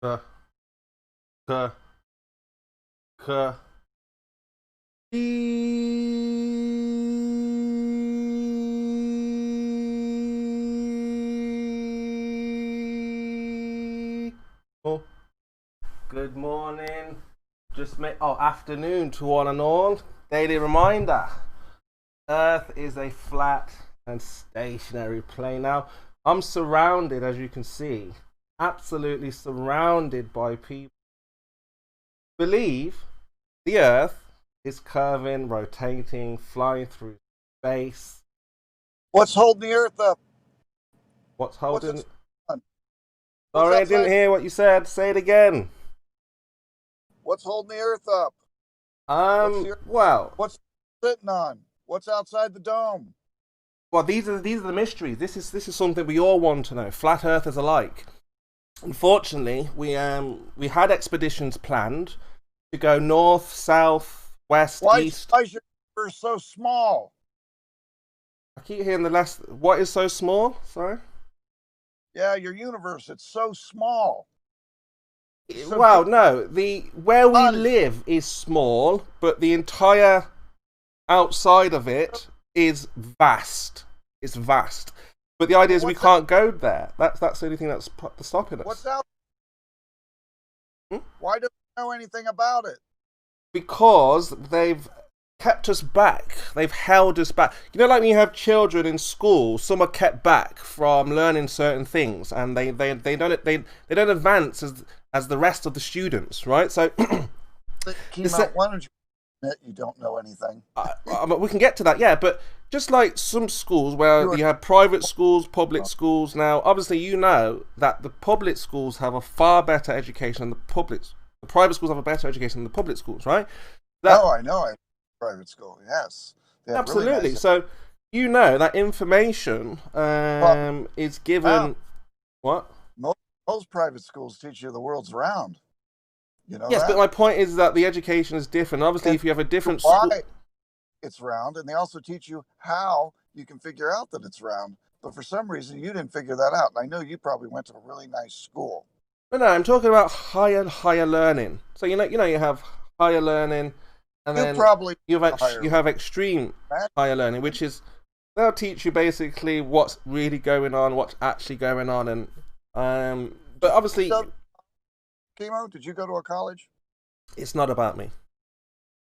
K, K, K, E. Oh, good morning. Afternoon to one and all. Daily reminder. Earth is a flat and stationary plane. Now, I'm surrounded, as you can see, absolutely surrounded by people who believe the Earth is curving, rotating, flying through space. What's holding the Earth up? What's What's holding? its sun? What's Sorry, I didn't outside? hear what you said. Say it again. What's holding the Earth up? What's the Earth? Well, What's it sitting on? What's outside the dome? these are the mysteries. This is something we all want to know. Flat Earthers alike. Unfortunately, we had expeditions planned to go north, south, west, east. Why is your universe so small? I keep hearing the last. What is so small? Sorry. Yeah, your universe, it's so small. So Well, no. The where we God, live is small, but the entire outside of it is vast. It's vast. But the idea is we what's out? can't go there. That's the only thing that's stopping What's us. out? Hmm? Why don't we know anything about it? Because they've kept us back. They've held us back. You know, like when you have children in school, some are kept back from learning certain things, and they don't advance as the rest of the students, right? So, KIMO, why don't you admit you don't know anything? we can get to that, yeah. But just like some schools where you have private schools, public schools. Now, obviously, you know that the public schools have a far better education than the public. The private schools have a better education than the public schools, right? No, I know. I private school. Yes, they have really Absolutely. nice. So you know that information Well, is now given. What? most private schools teach you the world's round. You know Yes, but that? my point is that the education is different. Obviously, And if you have a different school, why it's round, and they also teach you how you can figure out that it's round. But for some reason, you didn't figure that out. And I know you probably went to a really nice school. no, I'm talking about higher learning. So you have higher learning, and You then probably you have extreme higher learning, which is they'll teach you basically what's really going on, what's actually going on, and but obviously KIMO. Did you go to a college? it's not about me.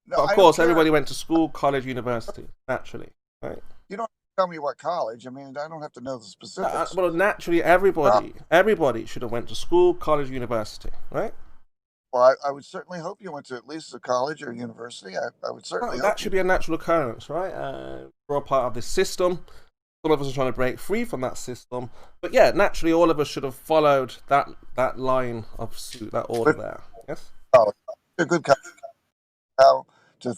No, But of I don't course, care. everybody went to school, college, university, naturally, right? You don't tell me what college. I mean, I don't have to know the specifics. Well, naturally, Uh, everybody should have went to school, college, university, right? well, I would certainly hope you went to at least a college or university. I would certainly That hope should you. be a natural occurrence, right? We're all part of this system. Some of us are trying to break free from that system, but yeah, naturally, all of us should have followed that line of suit, that order But there. Yes. college, a good college, how to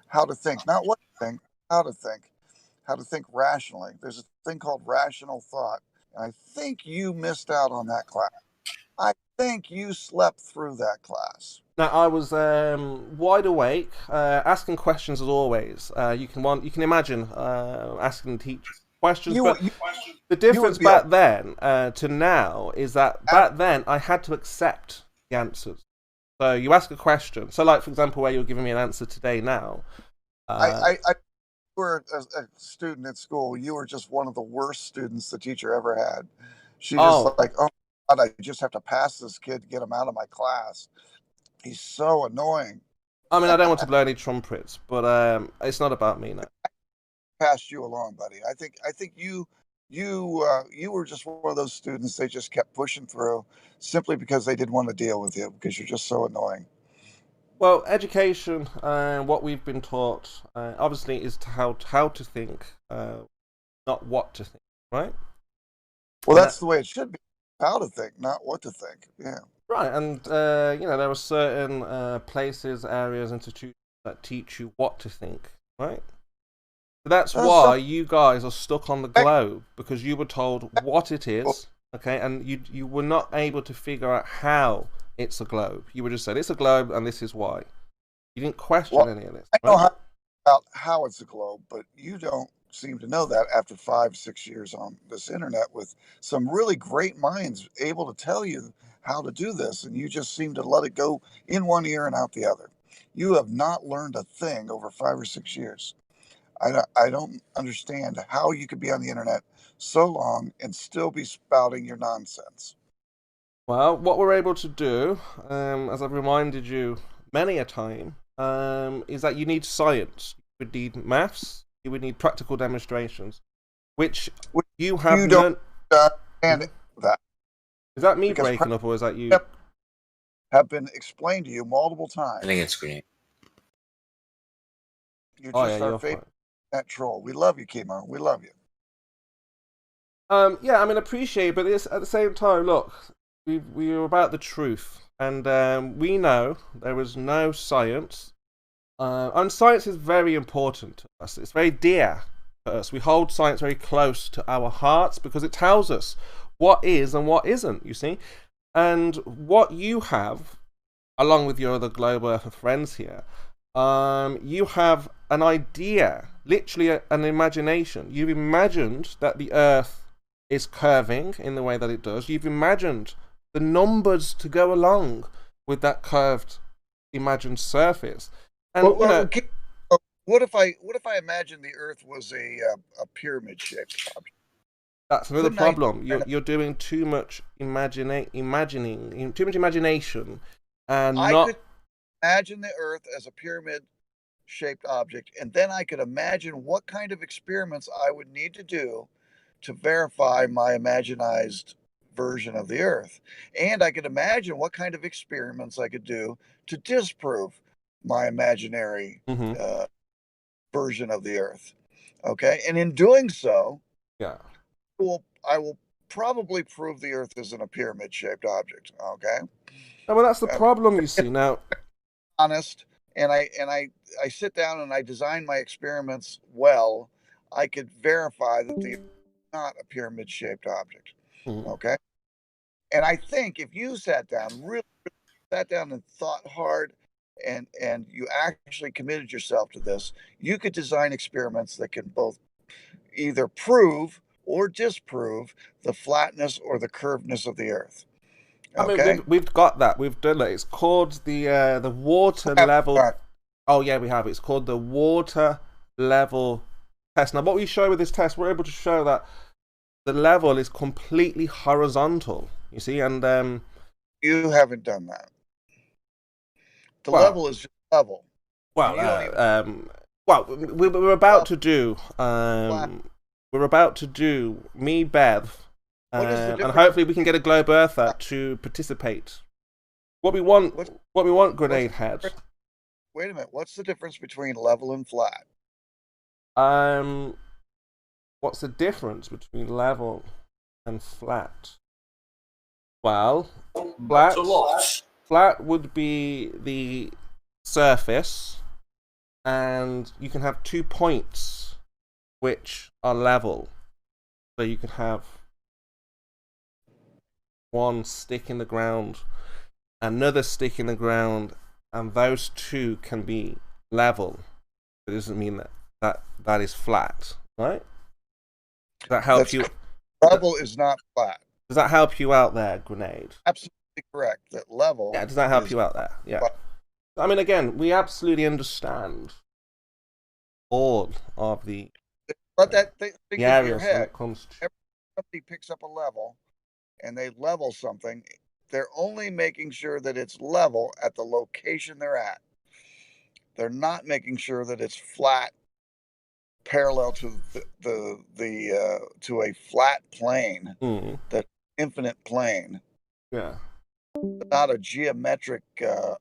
how to think, not what to think, how to think. How to think rationally. There's a thing called rational thought. And I think you missed out on that class. I think you slept through that class. Now I was wide awake, asking questions as always. You can imagine asking the teacher questions, You but you, the you difference would be a back then to now is that back then I had to accept the answers. So you ask a question. So, like for example, where you're giving me an answer today now. Uh, I were a student at school. You were just one of the worst students the teacher ever had. She just oh, like, oh God, I just have to pass this kid to get him out of my class. He's so annoying. I mean, I don't want to blow any trumpets, but it's not about me now. Passed you along, buddy. I think you were just one of those students they just kept pushing through simply because they didn't want to deal with you because you're just so annoying. Well, education, what we've been taught, obviously, is to how to think, not what to think, right? Well, And that, that's the way it should be. How to think, not what to think. Yeah. right, and there are certain places, areas, institutions that teach you what to think, right? So that's Some why you guys are stuck on the globe because you were told what it is, okay, and you were not able to figure out how it's a globe. You were just said it's a globe and this is why. You didn't question well, any of this, I know right? about how it's a globe, but you don't. seem to know that after 5, 6 years on this internet with some really great minds able to tell you how to do this, and you just seem to let it go in one ear and out the other. You have not learned a thing over 5 or 6 years. I don't understand how you could be on the internet so long and still be spouting your nonsense. Well, what we're able to do, as I've reminded you many a time, is that you need science. You would need maths. You would need practical demonstrations, which Which you have you don't none. understand that Is that me because breaking up, or is that you? have been explained to you multiple I think times. it's green. You Oh yeah, just our you're favorite fine. that troll. We love you, KIMO. We love you. Yeah, I mean, appreciate, but it's at the same time. Look, we are about the truth, and we know there is no science. And science is very important to us. It's very dear to us. We hold science very close to our hearts because it tells us what is and what isn't, you see. And what you have, along with your other Globe Earth friends here, you have an idea, literally an imagination. You've imagined that the Earth is curving in the way that it does. You've imagined the numbers to go along with that curved imagined surface. And Well, you know, what if I imagine the Earth was a pyramid shaped object? that's another Couldn't I? problem. You're doing too much imagining, too much imagination, and I not. could imagine the Earth as a pyramid shaped object, and then I could imagine what kind of experiments I would need to do to verify my imaginized version of the Earth. And I could imagine what kind of experiments I could do to disprove my imaginary Mhm. version of the Earth. Okay. And in doing so, Yeah. I will probably prove the Earth isn't a pyramid shaped object. Okay. No, well, that's the Uh, problem. You see now. honest, and I sit down and I design my experiments well, I could verify that the not a pyramid shaped object. Mhm. Okay. And I think if you sat down, really sat down and thought hard and you actually committed yourself to this, you could design experiments that can both either prove or disprove the flatness or the curvedness of the earth. I mean, Okay. we've got that. We've done it. It's called the water level. Oh yeah, we have. It's called the water level test. Now, what we show with this test, we're able to show that the level is completely horizontal. You see, and You haven't done that. The well, level is just level. And well, you don't even well, we're about to do flat. we're about to do me, Bev, What is the and difference? hopefully we can get a Globe Earther to participate. What we want, What's, Grenade Head. wait a minute. What's the difference between level and flat? Um, what's the difference between level and flat? Well, Not a lot. flat would be the surface, and you can have 2 points which are level. So you can have one stick in the ground, another stick in the ground, and those two can be level. It doesn't mean that is flat, right? Does that help you? Level is not flat. Does that help you out there, Grenade? Absolutely correct. That level. Yeah, does that help is you out there? Yeah. flat. I mean, again, we absolutely understand all of the Let that think into your areas when head. it comes to. Every somebody picks up a level and they level something. They're only making sure that it's level at the location they're at. They're not making sure that it's flat parallel to to a flat plane, Mm, that infinite plane, yeah. not a geometric,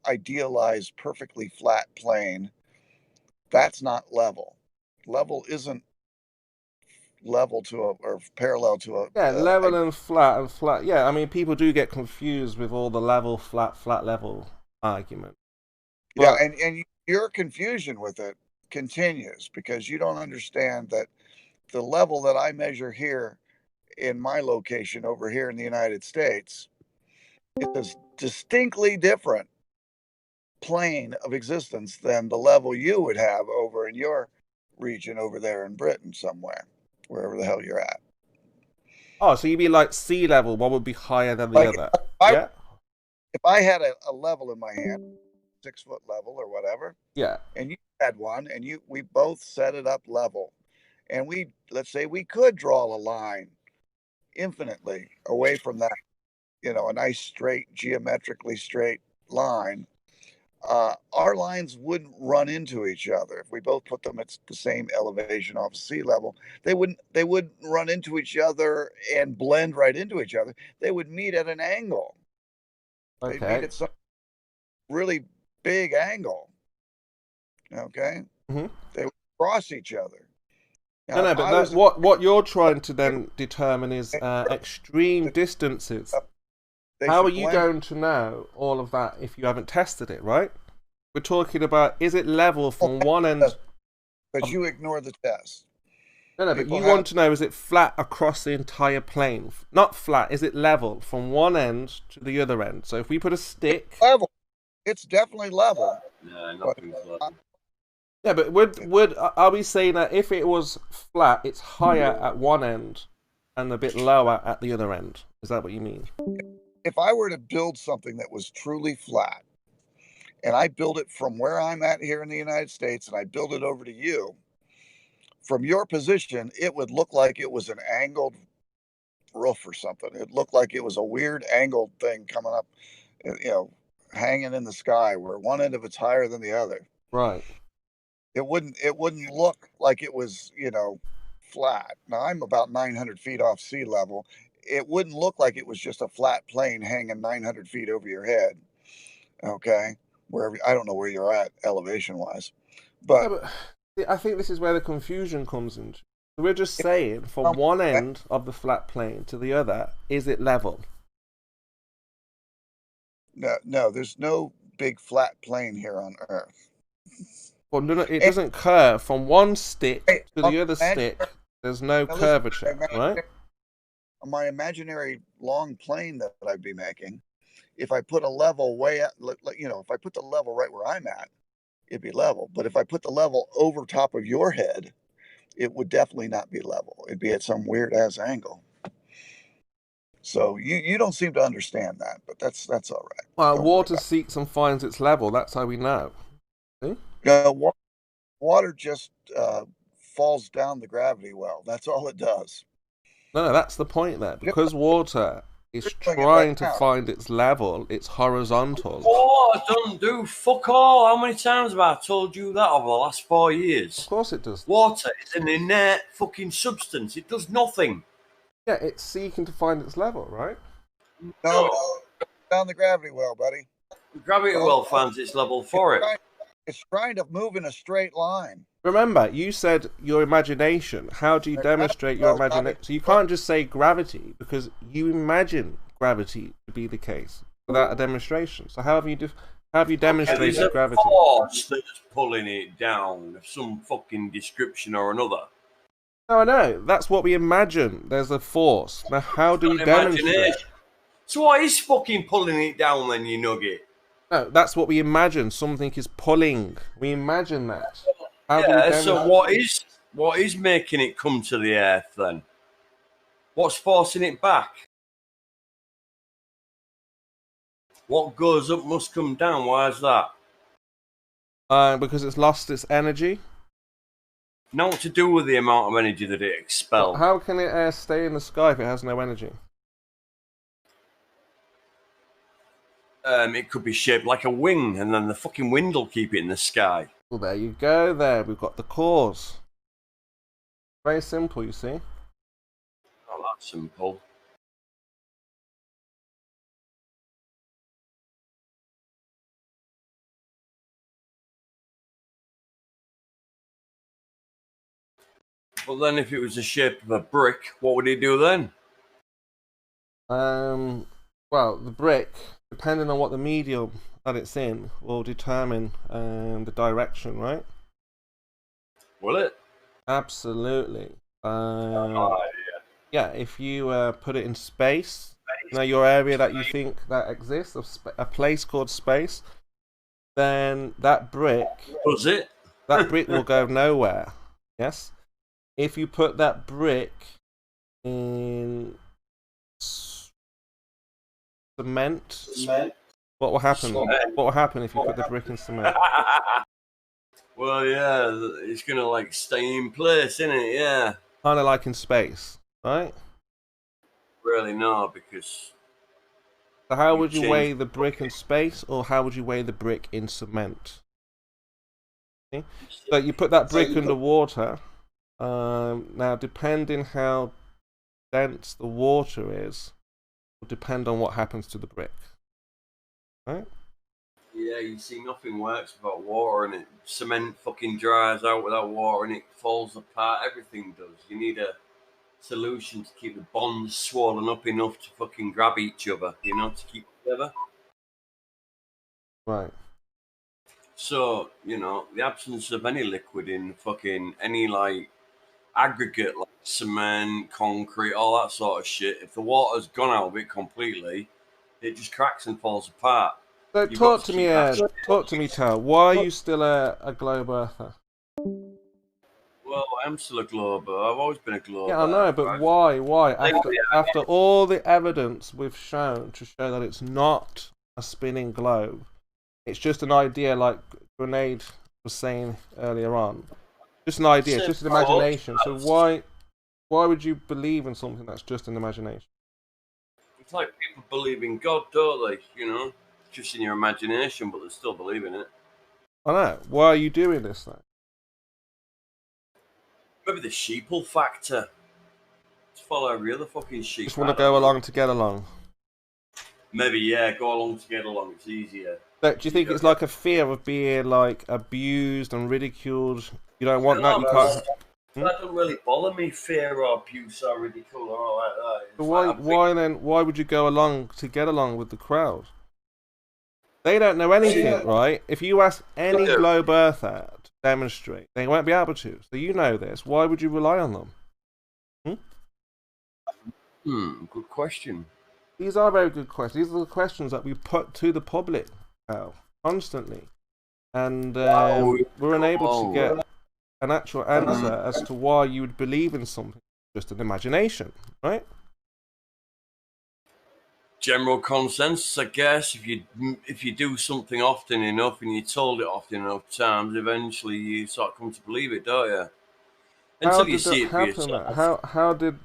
idealized, perfectly flat plane. That's not level. Level isn't level to a or parallel to a. Yeah, level and flat and flat. Yeah, I mean, people do get confused with all the level, flat, level argument. Yeah, But and your confusion with it continues because you don't understand that the level that I measure here in my location over here in the United States is a distinctly different plane of existence than the level you would have over in your region over there in Britain somewhere, wherever the hell you're at. Oh, so you'd be like sea level. One would be higher than the Like other. I, Yeah. if I had a level in my hand, 6 foot level or whatever, Yeah. and you had one, and we both set it up level, and let's say we could draw a line infinitely away from that, a nice straight, geometrically straight line. Our lines wouldn't run into each other if we both put them at the same elevation off sea level. They wouldn't run into each other and blend right into each other. They would meet at an angle. They'd meet Okay. at some really big angle. Okay, Mm-hmm. they would cross each other. Now, No, if but I was what you're trying to then determine is extreme distances. they How are should you blend. going to know all of that if you haven't tested it, right? We're talking about, is it level from one end? But you ignore the test. No, but People you have want to know, is it flat across the entire plane? Not flat, is it level from one end to the other end? So if we put a stick... level. It's definitely level. No, But nothing's level. Yeah, but are we saying that if it was flat, it's higher at one end and a bit lower at the other end? Is that what you mean? if I were to build something that was truly flat, and I build it from where I'm at here in the United States, and I build it over to you, from your position, it would look like it was an angled roof or something. It looked like it was a weird angled thing coming up, hanging in the sky where one end of it's higher than the other. Right. It wouldn't look like it was, flat. Now I'm about 900 feet off sea level. It wouldn't look like it was just a flat plane hanging 900 feet over your head. Okay, wherever, I don't know where you're at elevation wise, Yeah, but but I think this is where the confusion comes in. We're just saying, from one end of the flat plane to the other, is it level? no, there's no big flat plane here on Earth. Well, no, it And, doesn't curve from one stick hey, to the other stick. There's no now listen, curvature, right? my imaginary long plane that I'd be making, if I put a level way up, if I put the level right where I'm at, it'd be level. But if I put the level over top of your head, it would definitely not be level. It'd be at some weird ass angle. So you don't seem to understand that, but that's all right. Well, Don't worry water about seeks and finds its level. That's how we know. See? it. Water just falls down the gravity well. That's all it does. No, that's the point there. Because water is You're doing it right trying to now. find its level, it's horizontal. Water doesn't do fuck all. How many times have I told you that over the last 4 years? Of course it does. Water is an inert fucking substance. It does nothing. Yeah, it's seeking to find its level, right? No, down the gravity well, buddy. Gravity well finds its level for it. It's trying to move in a straight line. Remember, you said your imagination. How do you demonstrate your imagination? So you can't just say gravity, because you imagine gravity to be the case without a demonstration. So how have you demonstrated There's a gravity? force that's pulling it down of some fucking description or another. No, I know. That's what we imagine. There's a force. Now, how do we demonstrate? So what is fucking pulling it down then, you nugget? No, that's what we imagine. Something is pulling. We imagine that. How do we Yeah, demonstrate? so what is making it come to the earth then? What's forcing it back? What goes up must come down. Why is that? Because it's lost its energy. Not to do with the amount of energy that it expels. How can it stay in the sky if it has no energy? It could be shaped like a wing, and then the fucking wind will keep it in the sky. Well, there you go. There, we've got the cause. Very simple, you see. Not that simple. But then, if it was the shape of a brick, what would it do then? Well, the brick, depending on what the medium that it's in, will determine the direction, right? Will it? Absolutely. Yeah. Yeah, if you put it in space, your area that you think that exists, a place called space, then that brick Does it? will go nowhere. Yes. If you put that brick in cement, what will happen? What will happen if you put the brick in cement? Well, yeah, it's gonna like stay in place, isn't it? Yeah. Kind of like in space, right? Really, no, because So how you would you change. weigh the brick in space, or how would you weigh the brick in cement? See? So you put that brick underwater. Now, depending how dense the water is, will depend on what happens to the brick, right? Yeah, you see, nothing works without water, and it cement fucking dries out without water, and it falls apart. Everything does. You need a solution to keep the bonds swollen up enough to fucking grab each other, you know, to keep together. Right. So, you know, the absence of any liquid in fucking any like aggregate like cement, concrete, all that sort of shit, if the water's gone out of it completely, it just cracks and falls apart. So You've got talk to to me, keep that shit. talk to me, Tal. Why are you still a globe earther? Well, I'm still a globe. I've always been a globe. Yeah, I know, but why? Why? After all the evidence we've shown to show that it's not a spinning globe, it's just an idea, like Grenade was saying earlier on. Just an idea, it's just an imagination. So why would you believe in something that's just an imagination? It's like people believe in God, don't they? You know, just in your imagination, but they still believe in it. I know. Why are you doing this then? Maybe the sheeple factor. Just follow every other fucking sheep. Just want to go along to get along. Maybe, yeah, go along to get along. It's easier. So, do you think it's like a fear of being like abused and ridiculed? You don't want that. You can't. That doesn't really bother me. Fear or abuse or ridicule or all like that. So why then? Why would you go along to get along with the crowd? They don't know anything, right? If you ask any globe earther to demonstrate, they won't be able to. So you know this. Why would you rely on them? Good question. These are very good questions. These are the questions that we put to the public constantly, and we're unable to get an actual answer as to why you would believe in something just an imagination, right? General consensus, I guess. If you do something often enough and you're told it often enough times, eventually you sort of come to believe it, don't you? Until you see it for yourself. How did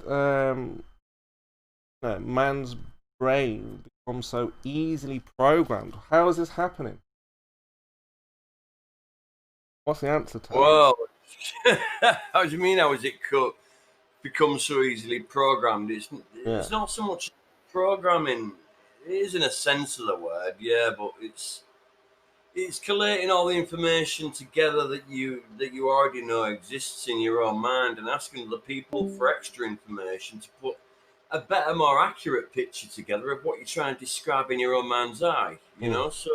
man's brain become so easily programmed? How is this happening? What's the answer to that? Well, how do you mean? How is it become so easily programmed? It's not so much programming. It is in a sense of the word, yeah, but it's collating all the information together that you already know exists in your own mind and asking the people for extra information to put a better, more accurate picture together of what you're trying to describe in your own mind's eye. You know, so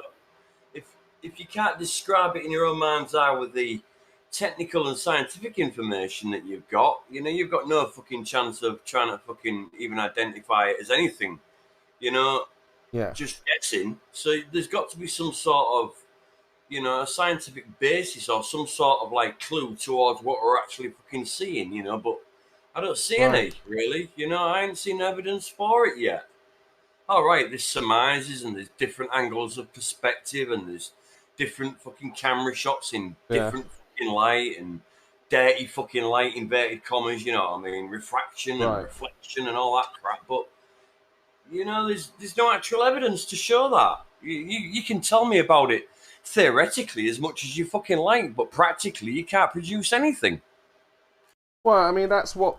if you can't describe it in your own mind's eye with the technical and scientific information that you've got, you know, you've got no fucking chance of trying to fucking even identify it as anything. You know, just guessing. So there's got to be some sort of, you know, a scientific basis or some sort of like clue towards what we're actually fucking seeing, you know, but I don't see any, really. You know, I ain't seen evidence for it yet. All right, there's surmises and there's different angles of perspective and there's different fucking camera shots in different fucking light and dirty fucking light, inverted commas, you know what I mean, refraction and reflection and all that crap, but you know, there's no actual evidence to show that. You can tell me about it theoretically as much as you fucking like, but practically you can't produce anything. Well, I mean, that's what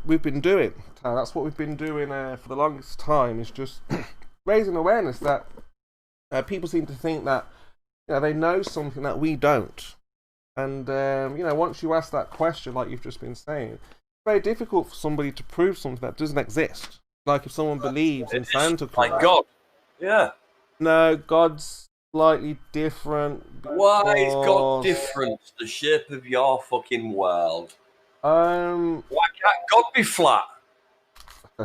we've been doing. That's what we've been doing for the longest time. Is just raising awareness that people seem to think that they know something that we don't, and once you ask that question, like you've just been saying, it's very difficult for somebody to prove something that doesn't exist. Like if someone believes in Santa Claus, like God, yeah. No, God's slightly different. Why is God different to the shape of your fucking world? Why can't God be flat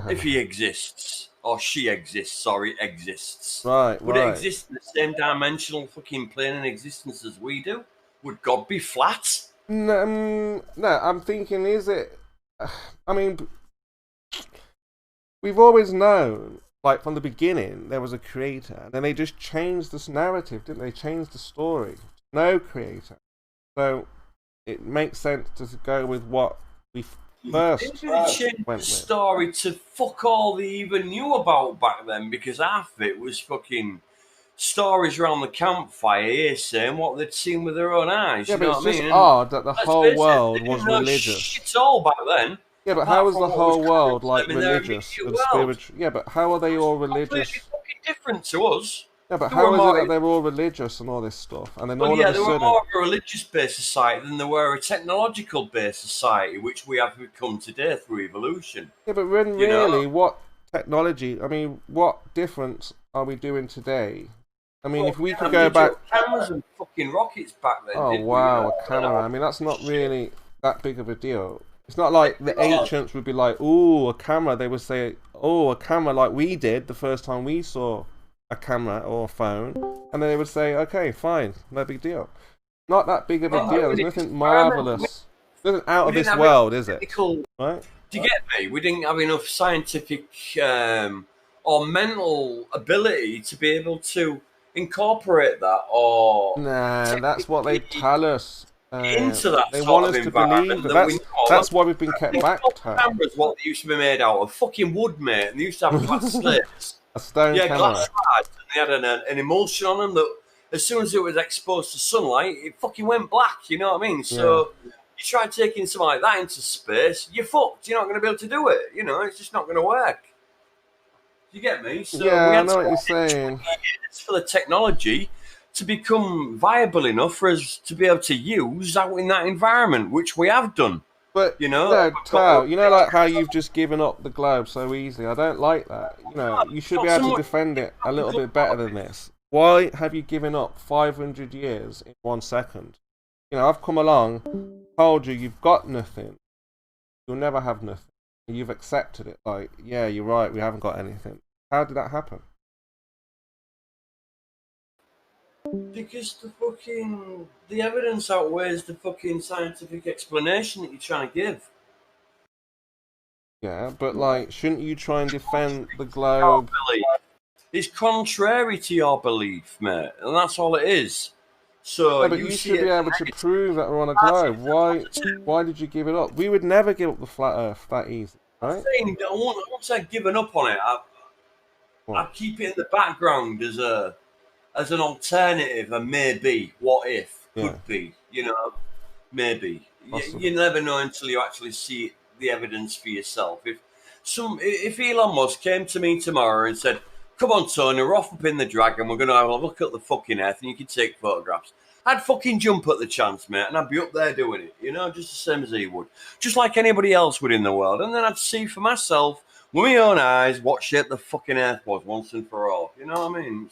if he exists? Or she exists, sorry, exists. Would it exist in the same dimensional fucking plane in existence as we do? Would God be flat? No, I'm thinking, is it? I mean, we've always known, like from the beginning, there was a creator, and then they just changed this narrative, didn't they? Changed the story. No creator. So it makes sense to go with what we first changed went the with. story to fuck all they even knew about back then, because half of it was fucking stories around the campfire, here saying what they'd seen with their own eyes. Yeah, you but know it's what I just mean? odd that the Let's whole face it, world they was didn't know religious. shit all back then. Yeah, but how was the from what was whole coming world to like them in their religious immediate and world. spiritual? Yeah, but how are they all religious? Completely fucking different to us. Yeah, but They how were is it more- that they're all religious and all this stuff, and then Well, all yeah, of a they were sudden, more of a religious-based society than they were a technological-based society, which we have become today through evolution. yeah, but when You know? really, what technology? I mean, what difference are we doing today? I mean, if we could go back, cameras and fucking rockets back then. oh didn't we? wow, a camera. I mean, that's not really that big of a deal. It's not like the ancients would be like, "Oh, a camera." They would say, "Oh, a camera," like we did the first time we saw a camera or a phone, and then they would say, "Okay, fine, no big deal." Not that big of a deal. There's nothing marvelous. Nothing out of this world, is it? Right? Do you get me? We didn't have enough scientific or mental ability to be able to incorporate that, or Nah, that's what they tell us. into that They sort want of us to believe environment that. That's why we've been kept back. Cameras, what they used to be made out of, fucking wood, mate. And they used to have glass slates. A stone Yeah, camera. glass slides. And they had an emulsion on them that, as soon as it was exposed to sunlight, it fucking went black. You know what I mean? So you try taking something like that into space, you're fucked. You're not going to be able to do it. You know, it's just not going to work. You get me? So Yeah, we had I know to what you're saying. for the technology to become viable enough for us to be able to use out in that environment, which we have done. But you know, no, Tao, you know, like how you've just given up the globe so easily. I don't like that. You know, you should be able to defend it a little bit better than this. Why have you given up 500 years in 1 second? You know, I've come along, told you you've got nothing. You'll never have nothing. You've accepted it. Like, yeah, you're right. We haven't got anything. How did that happen? Because the evidence outweighs the fucking scientific explanation that you're trying to give. Yeah, but like, shouldn't you try and defend the globe? It's contrary to your belief, mate, and that's all it is. So no, but you should be able to prove that we're on a globe. Why did you give it up? We would never give up the flat Earth that easy, right? Once I've given up on it, I keep it in the background as an alternative, a maybe, what if, could be, you know, maybe. You never know until you actually see the evidence for yourself. If Elon Musk came to me tomorrow and said, "Come on, Tony, we're off up in the Dragon, we're going to have a look at the fucking Earth and you can take photographs," I'd fucking jump at the chance, mate, and I'd be up there doing it, you know, just the same as he would. Just like anybody else would in the world. And then I'd see for myself, with my own eyes, what shape the fucking Earth was once and for all. You know what I mean?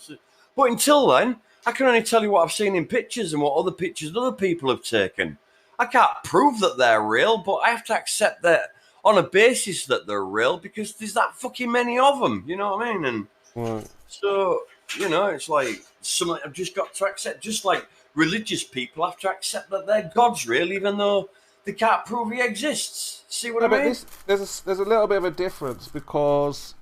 But until then, I can only tell you what I've seen in pictures and what other pictures other people have taken. I can't prove that they're real, but I have to accept that on a basis that they're real because there's that fucking many of them. You know what I mean? And so, you know, it's like something I've just got to accept. Just like religious people have to accept that their God's real, even though they can't prove he exists. See what I mean? But there's a little bit of a difference because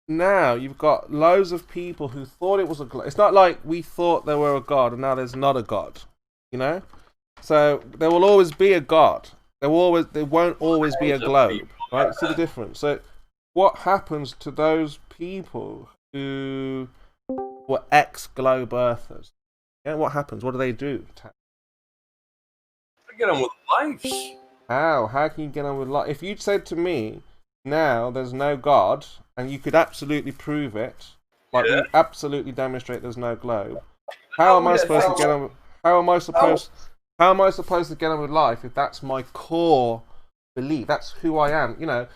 now you've got loads of people who thought it was a god. It's not like we thought there were a god and now there's not a god, you know? So there will always be a god. There won't always be a globe, right? See the difference? So what happens to those people who were ex-globe earthers? Yeah, what happens? What do they do? They get on with lives. How? How can you get on with life? If you'd said to me, now there's no God, and you could absolutely prove it, like you absolutely demonstrate there's no globe, how am I supposed to get on? How am I supposed to get on with life if that's my core belief? That's who I am. You know,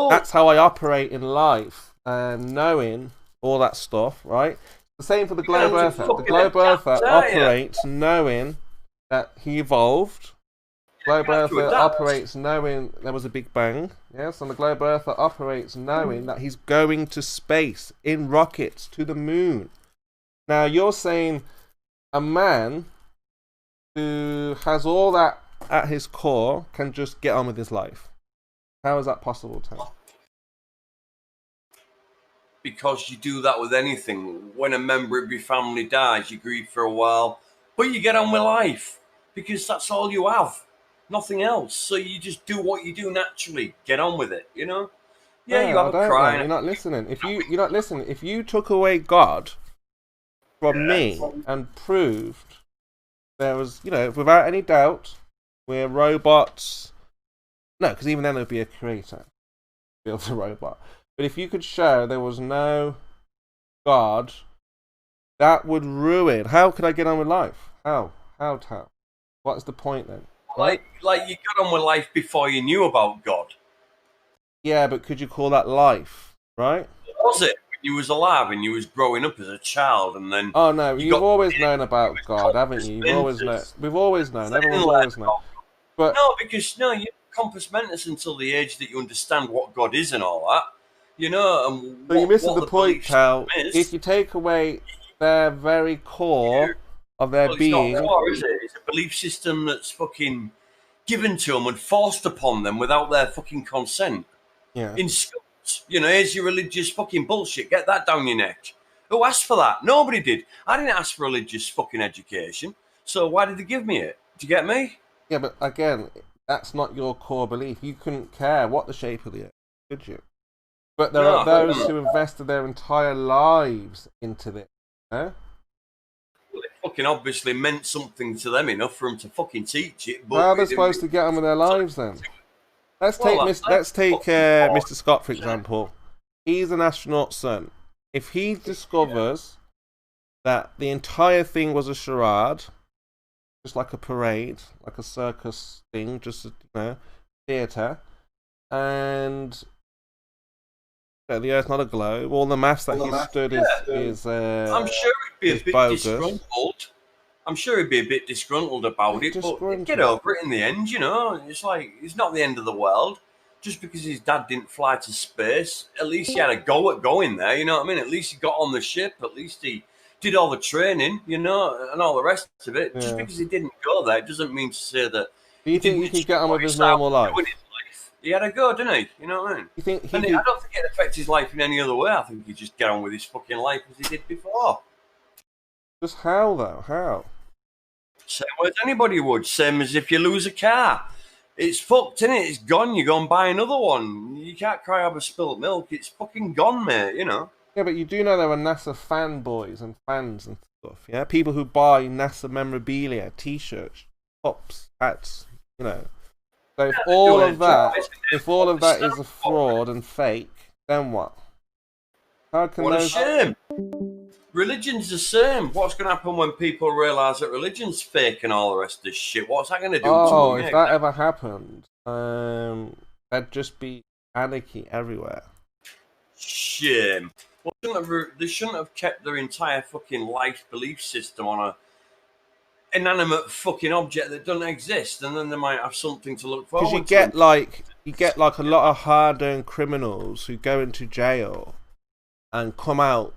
that's how I operate in life, knowing all that stuff, right? The same for the globe earther. The globe earther operates knowing that he evolved. Globe earther operates knowing there was a big bang. Yes, and the globe earther operates knowing that he's going to space in rockets to the moon. Now you're saying a man who has all that at his core can just get on with his life? How is that possible, Tom? Because you do that with anything. When a member of your family dies, you grieve for a while, but you get on with life because that's all you have, nothing else. So you just do what you do naturally, get on with it, you know? Yeah, you No, have I a don't cry. know. You're not listening. You're not listening. If you took away God from me and proved there was, without any doubt, we're robots. No, because even then there'd be a creator, build a robot. But if you could show there was no God, that would ruin. How could I get on with life? How? What's the point then? Like you got on with life before you knew about God. Yeah, but could you call that life, right? Was it when you was alive and you was growing up as a child, and then? Oh no, you've always known about God, haven't you? You've always known. We've always known. Everyone's always known. But no, because you're compass mentis until the age that you understand what God is and all that. You know, and so you're missing the point, belief Cal. is. If you take away their very core of their being, it's not core, is it? It's a belief system that's fucking given to them and forced upon them without their fucking consent. Yeah. In schools, here's your religious fucking bullshit. Get that down your neck. Who asked for that? Nobody did. I didn't ask for religious fucking education. So why did they give me it? Do you get me? Yeah, but again, that's not your core belief. You couldn't care what the shape of the earth, could you? But there are those who invested their entire lives into this. Well, it fucking obviously meant something to them enough for them to fucking teach it. But how are they supposed to get on with their lives then? Let's take Mr. Scott, for example. He's an astronaut's son. If he discovers that the entire thing was a charade, just like a parade, like a circus thing, just theatre, and the Earth's not a globe. All the maths that he stood is I'm sure he'd be a bit bogus. Disgruntled. I'm sure he'd be a bit disgruntled about it, but he'd get over it in the end. It's like it's not the end of the world. Just because his dad didn't fly to space, at least he had a go at going there. You know what I mean? At least he got on the ship. At least he did all the training, and all the rest of it. Yeah. Just because he didn't go there doesn't mean to say that. Do you think he could get on with his normal life? He had a go, didn't he? You know what I mean? You think I don't think it affects his life in any other way. I think he just get on with his fucking life as he did before. Just how though? How? Same way as anybody would. Same as if you lose a car. It's fucked, innit? It's gone. You go and buy another one. You can't cry over spilt milk. It's fucking gone, mate. Yeah, but you do know there were NASA fanboys and fans and stuff. Yeah, people who buy NASA memorabilia, T-shirts, tops, hats. So if all of that is a fraud and fake, then what? How can what a shame. Religion's the same. What's going to happen when people realise that religion's fake and all the rest of this shit? What's that going to do to them? Oh, if that ever happened, there'd just be anarchy everywhere. Shame. Well, they shouldn't have kept their entire fucking life belief system on a inanimate fucking object that doesn't exist, and then they might have something to look forward to. Because you get like a lot of hard-earned criminals who go into jail and come out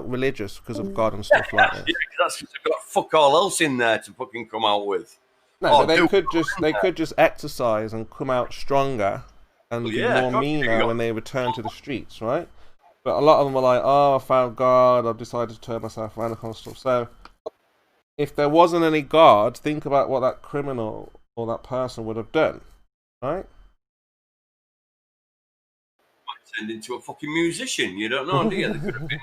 religious because of God and stuff like that. Yeah, that's because they've got fuck all else in there to fucking come out with. No, but they could just exercise and come out stronger and be more meaner when they return to the streets, right? But a lot of them were like, "Oh, I found God. I've decided to turn myself around," and kind of stuff. So, if there wasn't any God, think about what that criminal or that person would have done, right? Turned into a fucking musician. You don't know, do you? They could have been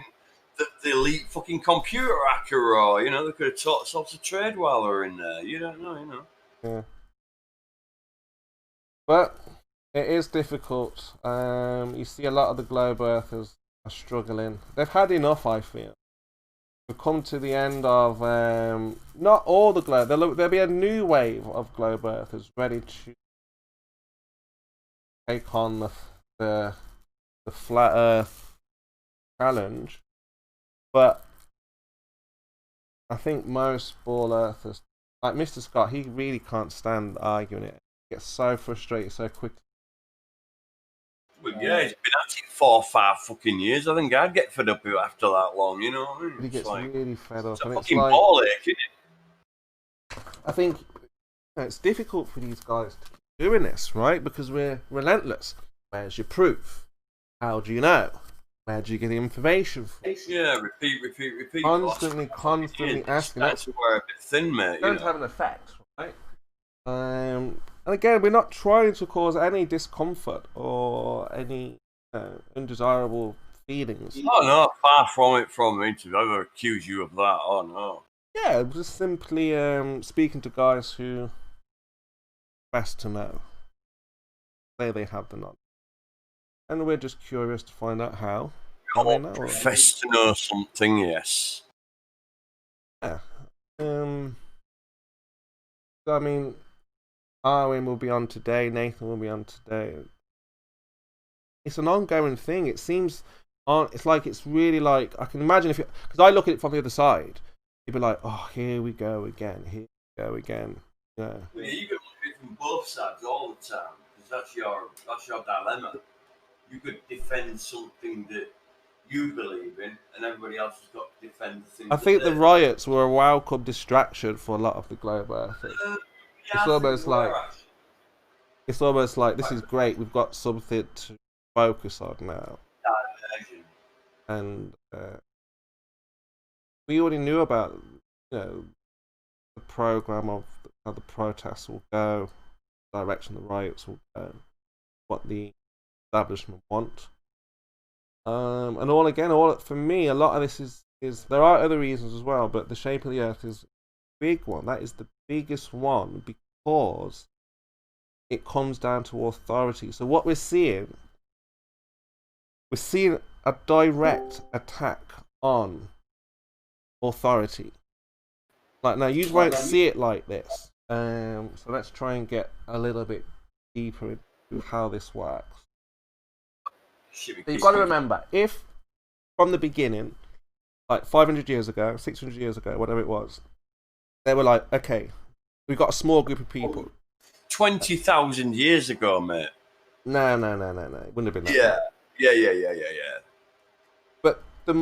the elite fucking computer hacker, or they could have taught sorts of trade while they were in there. You don't know, Yeah. But it is difficult. You see a lot of the globe earthers are struggling. They've had enough, I feel. We've come to the end of not all the globe. There'll be a new wave of globe earthers ready to take on the flat Earth challenge, but I think most ball earthers, like Mr. Scott, he really can't stand arguing it. He gets so frustrated so quickly. Well, yeah, he's been at it 4 or 5 fucking years. I think I'd get fed up after that long, you know what I mean? He gets really fed up. It's a fucking ball ache, isn't it? I think it's difficult for these guys to keep doing this, right? Because we're relentless. Where's your proof? How do you know? Where do you get the information from? Yeah, repeat. Constantly asking. That's where a bit thin, mate. Don't have an effect, right? And again, we're not trying to cause any discomfort or any undesirable feelings. Oh no, far from me to ever accuse you of that. Oh no. Yeah, just simply speaking to guys who best to know. They have the knowledge. And we're just curious to find out how. They profess to know something, yes. Yeah. I mean, Arwen will be on today, Nathan will be on today. It's an ongoing thing. It seems, it's like, it's really like, I can imagine if you, because I look at it from the other side, you'd be like, oh, here we go again, here we go again. Yeah. You can look at it from both sides all the time, because that's your dilemma. You could defend something that you believe in, and everybody else has got to defend the thing. I think the riots were a welcome distraction for a lot of the global ethics. It's almost like this is great. We've got something to focus on now, and we already knew about the program of how the protests will go, the direction the riots will go, what the establishment want. And all for me, a lot of this is there are other reasons as well, but the shape of the earth is a big one. That is the biggest one because it comes down to authority. So what we're seeing a direct attack on authority. Like now, you won't see it like this. So let's try and get a little bit deeper into how this works. So you've got to remember, if from the beginning, like 500 years ago, 600 years ago, whatever it was, they were like, okay, we've got a small group of people. 20,000 years ago, mate. No. It wouldn't have been that. Yeah. But the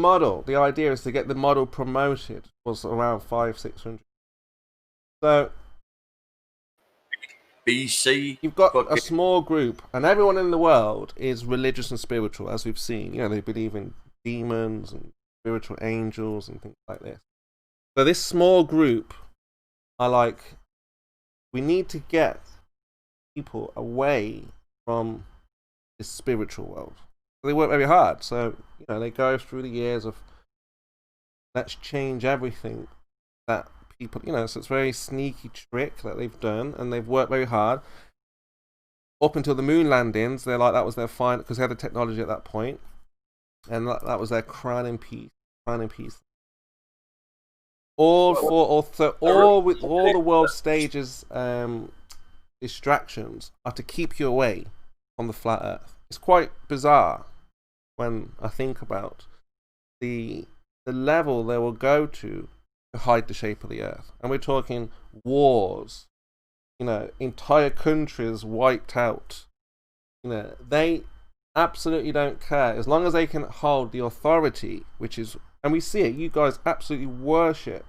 idea is to get the model promoted was around 500-600. So BC. You've got a small group, and everyone in the world is religious and spiritual, as we've seen. They believe in demons and spiritual angels and things like this. So this small group are like, we need to get people away from this spiritual world. So they work very hard. So they go through the years of let's change everything that people, so it's a very sneaky trick that they've done, and they've worked very hard up until the moon landings. They're like, that was their final, because they had the technology at that point, and that was their crowning piece. All the world stages distractions are to keep you away from the flat Earth. It's quite bizarre when I think about the level they will go to hide the shape of the earth. And we're talking wars, entire countries wiped out. They absolutely don't care as long as they can hold the authority, which is, and we see it, you guys absolutely worship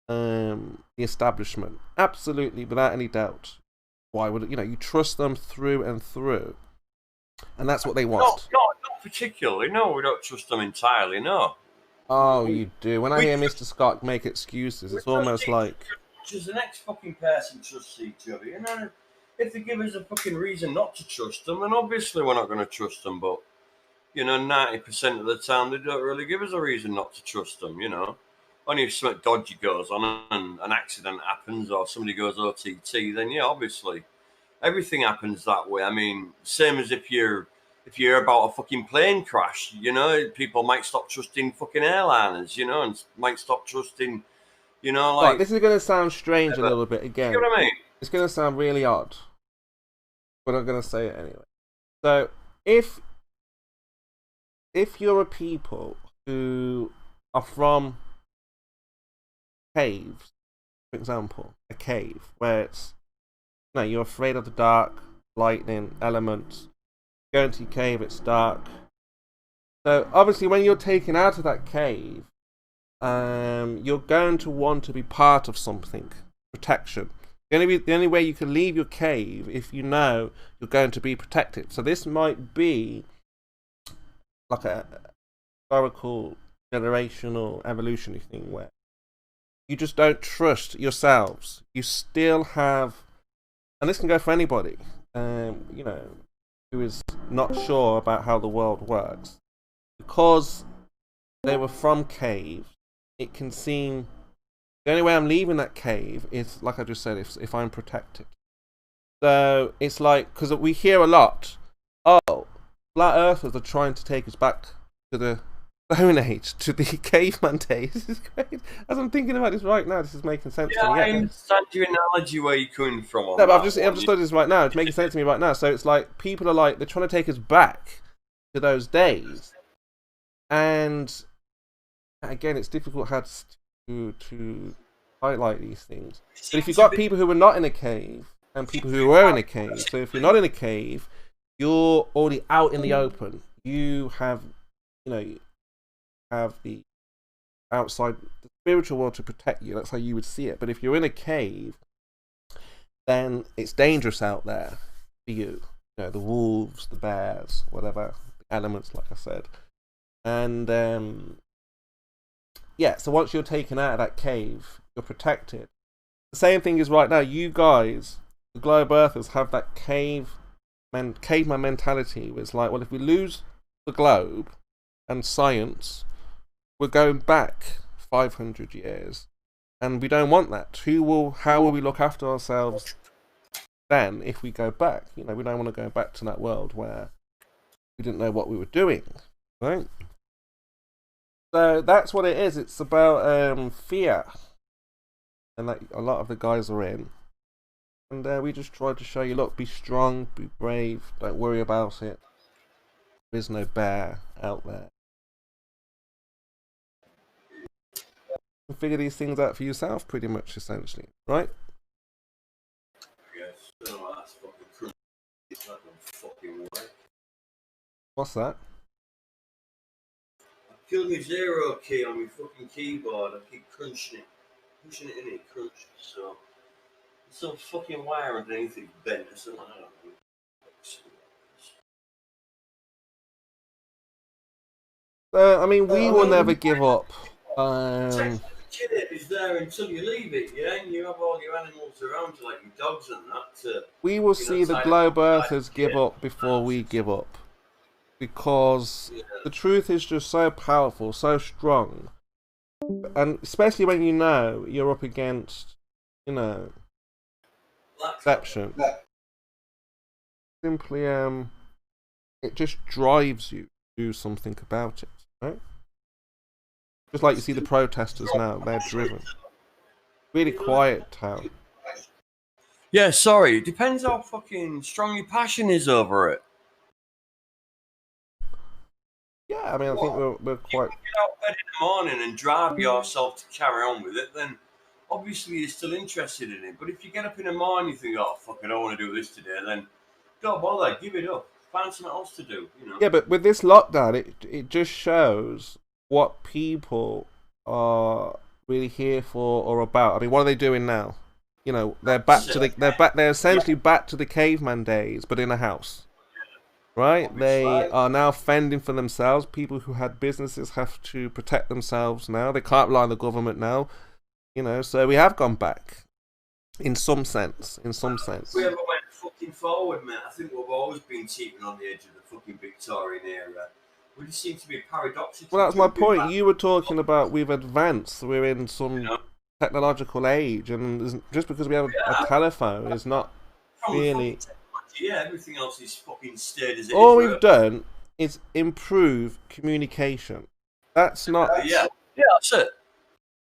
the establishment, absolutely, without any doubt. Why would you trust them through and through, and that's what they want. Not particularly. No, we don't trust them entirely. No. Oh, you do. When I hear Mr. Scott make excuses, it's almost like... Just the next fucking person trusts each other. If they give us a fucking reason not to trust them, then obviously we're not going to trust them. But, 90% of the time, they don't really give us a reason not to trust them, Only if something dodgy goes on and an accident happens or somebody goes OTT, then, yeah, obviously. Everything happens that way. I mean, same as if you hear about a fucking plane crash, people might stop trusting fucking airliners, and might stop trusting, like... Right, this is going to sound strange a little bit again. You know what I mean? It's going to sound really odd, but I'm going to say it anyway. So, if you're a people who are from caves, for example, a cave, where it's, you're afraid of the dark, lightning, elements, go into your cave, it's dark. So obviously when you're taken out of that cave, you're going to want to be part of something. Protection. The only way you can leave your cave if you know you're going to be protected. So this might be like a historical, generational, evolutionary thing where you just don't trust yourselves. You still have, and this can go for anybody, you know, who is not sure about how the world works. Because they were from caves, it can seem the only way I'm leaving that cave is, like I just said, if I'm protected. So it's like, because we hear a lot, oh, flat earthers are trying to take us back to the Stone Age, to the caveman days. This is great. As I'm thinking about this right now, this is making sense to me. I understand your analogy where you're coming from. No, but I've just thought this right now. It's making sense to me right now. So it's like people are like, they're trying to take us back to those days, and again, it's difficult how to highlight these things. But if you've got people who were not in a cave and people who were in a cave, so if you're not in a cave, you're already out in the open. You have, you know, you have the outside, the spiritual world to protect you. That's how you would see it. But if you're in a cave, then it's dangerous out there for you. You know, the wolves, the bears, whatever, the elements, like I said. And yeah, so once you're taken out of that cave, you're protected. The same thing is right now. You guys, the globe earthers, have that caveman mentality. Where it's like, well, if we lose the globe and science, we're going back 500 years, and we don't want that. How will we look after ourselves then if we go back? You know, we don't want to go back to that world where we didn't know what we were doing, right? So that's what it is. It's about fear, and that a lot of the guys are in. And we just tried to show you, look, be strong, be brave, don't worry about it. There is no bear out there. You can figure these things out for yourself, pretty much, essentially, right? Yes, no, that's fucking crazy. It's not gonna fucking work. What's that? Kill me 0 key on my fucking keyboard. I keep crunching it. Pushing it in, it crunches. So it's some fucking wire underneath it bent or something. I don't know. I mean, we will never give up. Is there until you leave it, yeah, and you have all your animals around you, like your dogs and that. We will see the globe earthers give up before we give up. Because the truth is just so powerful, so strong, and especially when you know you're up against, you know, perception. Simply, it just drives you to do something about it, right? Just like you see the protesters now, they're driven. Really quiet town. Yeah, sorry, it depends how fucking strong your passion is over it. Yeah, I mean, I think we're quite... If you get out of bed in the morning and drive yourself to carry on with it, then obviously you're still interested in it. But if you get up in the morning and you think, oh, fuck, I don't want to do this today, then don't bother, give it up. Find something else to do, you know. Yeah, but with this lockdown, it just shows what people are really here for or about. I mean, what are they doing now? You know, they're essentially back to the caveman days, but in a house. Right? They are now fending for themselves. People who had businesses have to protect themselves now. They can't rely on the government now. You know, so we have gone back. In some sense. We ever went fucking forward, mate. I think we've always been cheating on the edge of the fucking Victorian era. We just seem to be paradoxical. Well, that's my point. You were talking about we've advanced. We're in some technological age. And just because we have a telephone is not really... Yeah, everything else is fucking stayed as it is. All we've done is improve communication. That's not... Yeah, that's it.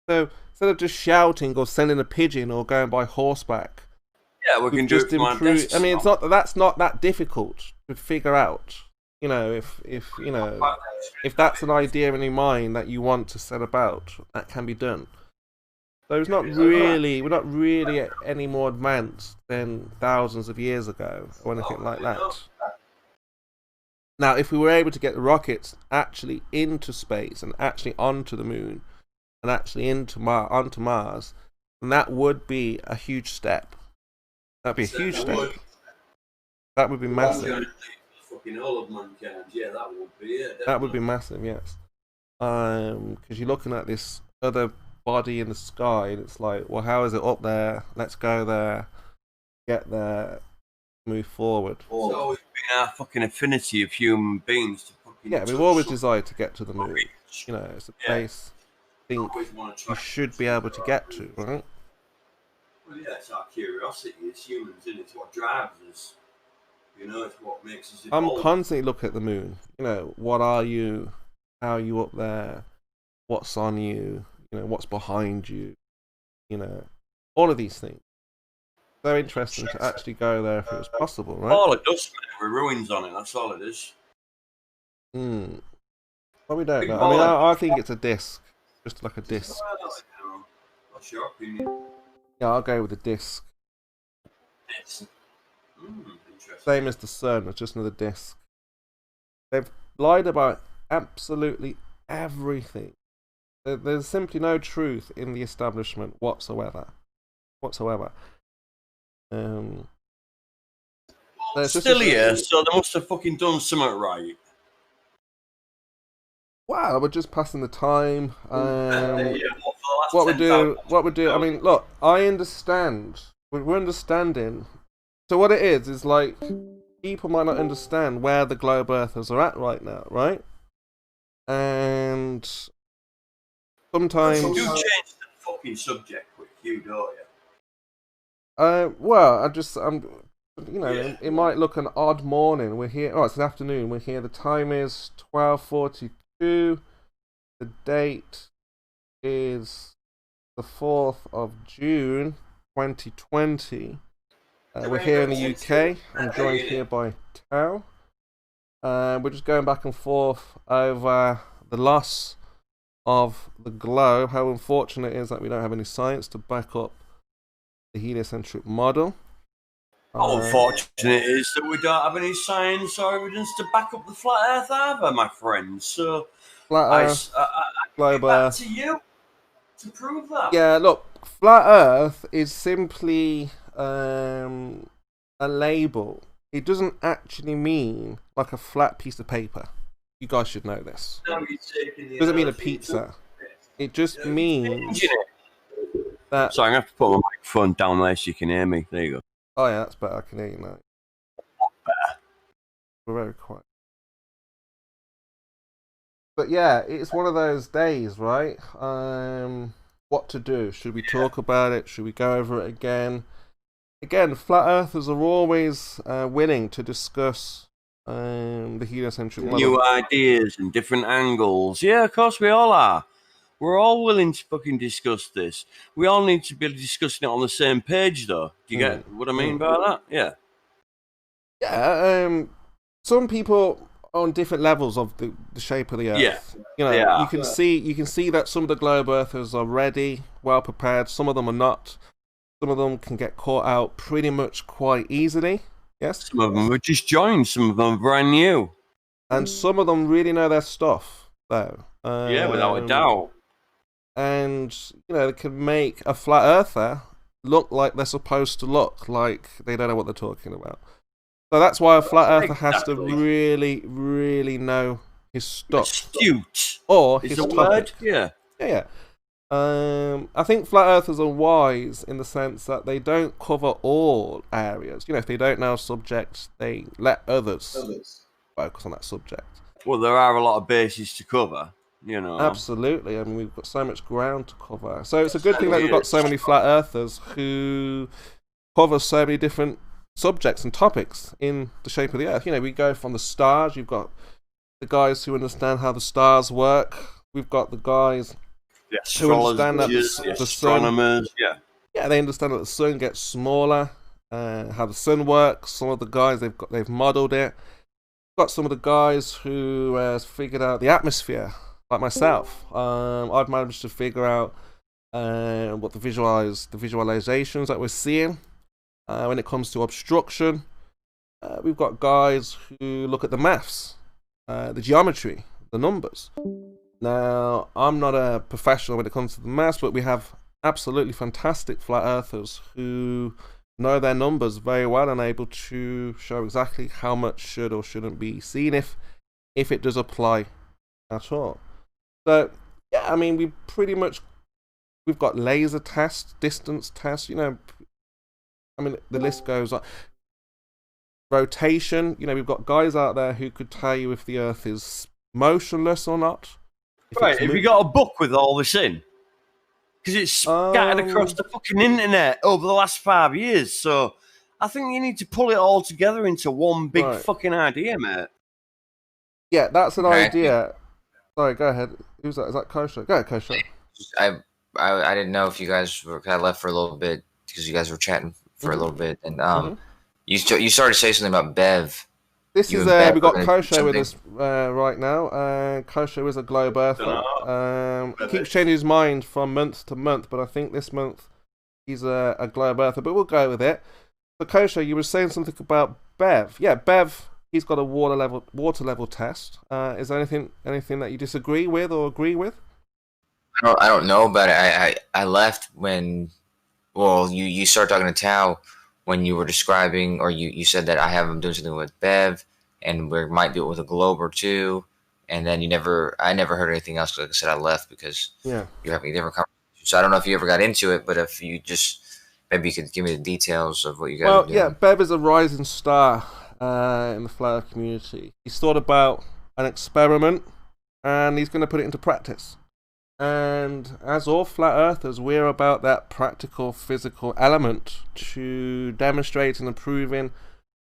So, instead of just shouting or sending a pigeon or going by horseback... Yeah, we can just improve... I mean, that's not that difficult to figure out. You know, if that's an idea in your mind that you want to set about, that can be done. So it's not really, we're not really any more advanced than thousands of years ago or anything like that. Now, if we were able to get the rockets actually into space and actually onto the moon and actually onto Mars, then that would be a huge step. That'd be a huge step. Would. That would be massive. Fucking all of mankind. Yeah, that would be it. That would be massive, yes. Because you're looking at this other body in the sky, and it's like, well, how is it up there? Let's go there, get there, move forward. It's always been our fucking affinity of human beings to fucking. Yeah, we've always desired to get to the moon. You know, it's a place I think you should be able to get to, right? Well, yeah, it's our curiosity as humans, and it's what drives us. You know, it's what makes us evolve. I'm constantly looking at the moon. You know, what are you? How are you up there? What's on you? You know, what's behind you? You know, all of these things. So interesting to actually go there if it was possible, right? All it does, man, with ruins on it. That's all it is. Well, we don't know. I mean, I think it's a disc, just like a disc. What's your opinion? Yeah, I'll go with the disc. Interesting. Same as the sun, it's just another disc. They've lied about absolutely everything. There's simply no truth in the establishment whatsoever. Still here, so they must have fucking done something right. Wow, we're just passing the time. What we do. I mean, look, I understand. We're understanding. So what it is like people might not understand where the globe earthers are at right now, right? And sometimes you change the fucking subject quick, you don't you? Well, you know, it might look an odd morning. We're here. Oh, it's an afternoon. We're here. The time is 12:42. The date is the 4th of June, 2020. We're here in the UK. I'm joined here by Tao. We're just going back and forth over the loss of the globe. How unfortunate it is that we don't have any science to back up the heliocentric model. How unfortunate it is that we don't have any science or evidence to back up the flat Earth either, my friends. So, flat Earth, globe Earth. To you to prove that. Yeah, look, flat Earth is simply a label. It doesn't actually mean like a flat piece of paper. You guys should know this. It doesn't mean a pizza. It just means that. So I'm gonna have to put my microphone down there so you can hear me. There you go. Oh yeah, that's better. I can hear you now. Better. We're very quiet. But yeah, it's one of those days, right? What to do? Should we talk about it? Should we go over it again? Again, flat earthers are always willing to discuss the heliocentric model. New ideas and different angles. Yeah, of course we all are. We're all willing to fucking discuss this. We all need to be discussing it on the same page, though. Do you get what I mean by that? Yeah. Yeah. Some people on different levels of the shape of the Earth. Yeah. You know, you can see that some of the globe earthers are ready, well prepared. Some of them are not. Some of them can get caught out pretty much quite easily. Yes. Some of them were just joined. Some of them are brand new. And some of them really know their stuff, though. Yeah, without a doubt. And, you know, they can make a flat earther look like they're supposed to look, like they don't know what they're talking about. So that's why a flat earther has to really, really know his stuff. Astute. Or is his a topic. word? Yeah. Yeah. I think flat earthers are wise in the sense that they don't cover all areas. You know, if they don't know a subject, they let others focus on that subject. Well, there are a lot of bases to cover. You know. Absolutely. I mean, we've got so much ground to cover. So it's a good thing that we've got so many flat earthers who cover so many different subjects and topics in the shape of the Earth. You know, we go from the stars. You've got the guys who understand how the stars work. We've got the guys who understand that the astronomers. Sun, yeah, they understand that the sun gets smaller. How the sun works. Some of the guys they've modelled it. We've got some of the guys who figured out the atmosphere. Like myself, I've managed to figure out what the visualizations that we're seeing when it comes to obstruction. We've got guys who look at the maths, the geometry, the numbers. Now, I'm not a professional when it comes to the maths, but we have absolutely fantastic flat earthers who know their numbers very well and able to show exactly how much should or shouldn't be seen if it does apply at all. So yeah, I mean, we've got laser tests, distance tests, you know, I mean, the list goes on. Rotation, you know, we've got guys out there who could tell you if the Earth is motionless or not. Right, have you got a book with all this in? Because it's scattered across the fucking internet over the last 5 years. So I think you need to pull it all together into one big fucking idea, mate. Yeah, that's an idea. Sorry, go ahead. Who's that? Is that Kosher? Go ahead, Kosher. I didn't know if you guys were kind of left for a little bit because you guys were chatting for a little bit, and you started to say something about Bev. This is we got Kosher with us right now. Kosher is a globe earther. Keeps changing his mind from month to month, but I think this month he's a globe earther. But we'll go with it. So Kosher, you were saying something about Bev. Yeah, Bev. He's got a water level test. Is there anything that you disagree with or agree with? I don't know, but I left when, well, you started talking to Tao when you were describing, or you said that I have him doing something with Bev, and we might do it with a globe or two, and then I never heard anything else. Like I said, I left because you're having a different conversation. So I don't know if you ever got into it, but if you just, maybe you could give me the details of what you guys are doing. Yeah, Bev is a rising star in the flat earth community. He's thought about an experiment, and he's going to put it into practice. And as all flat earthers, we're about that practical, physical element to demonstrate and proving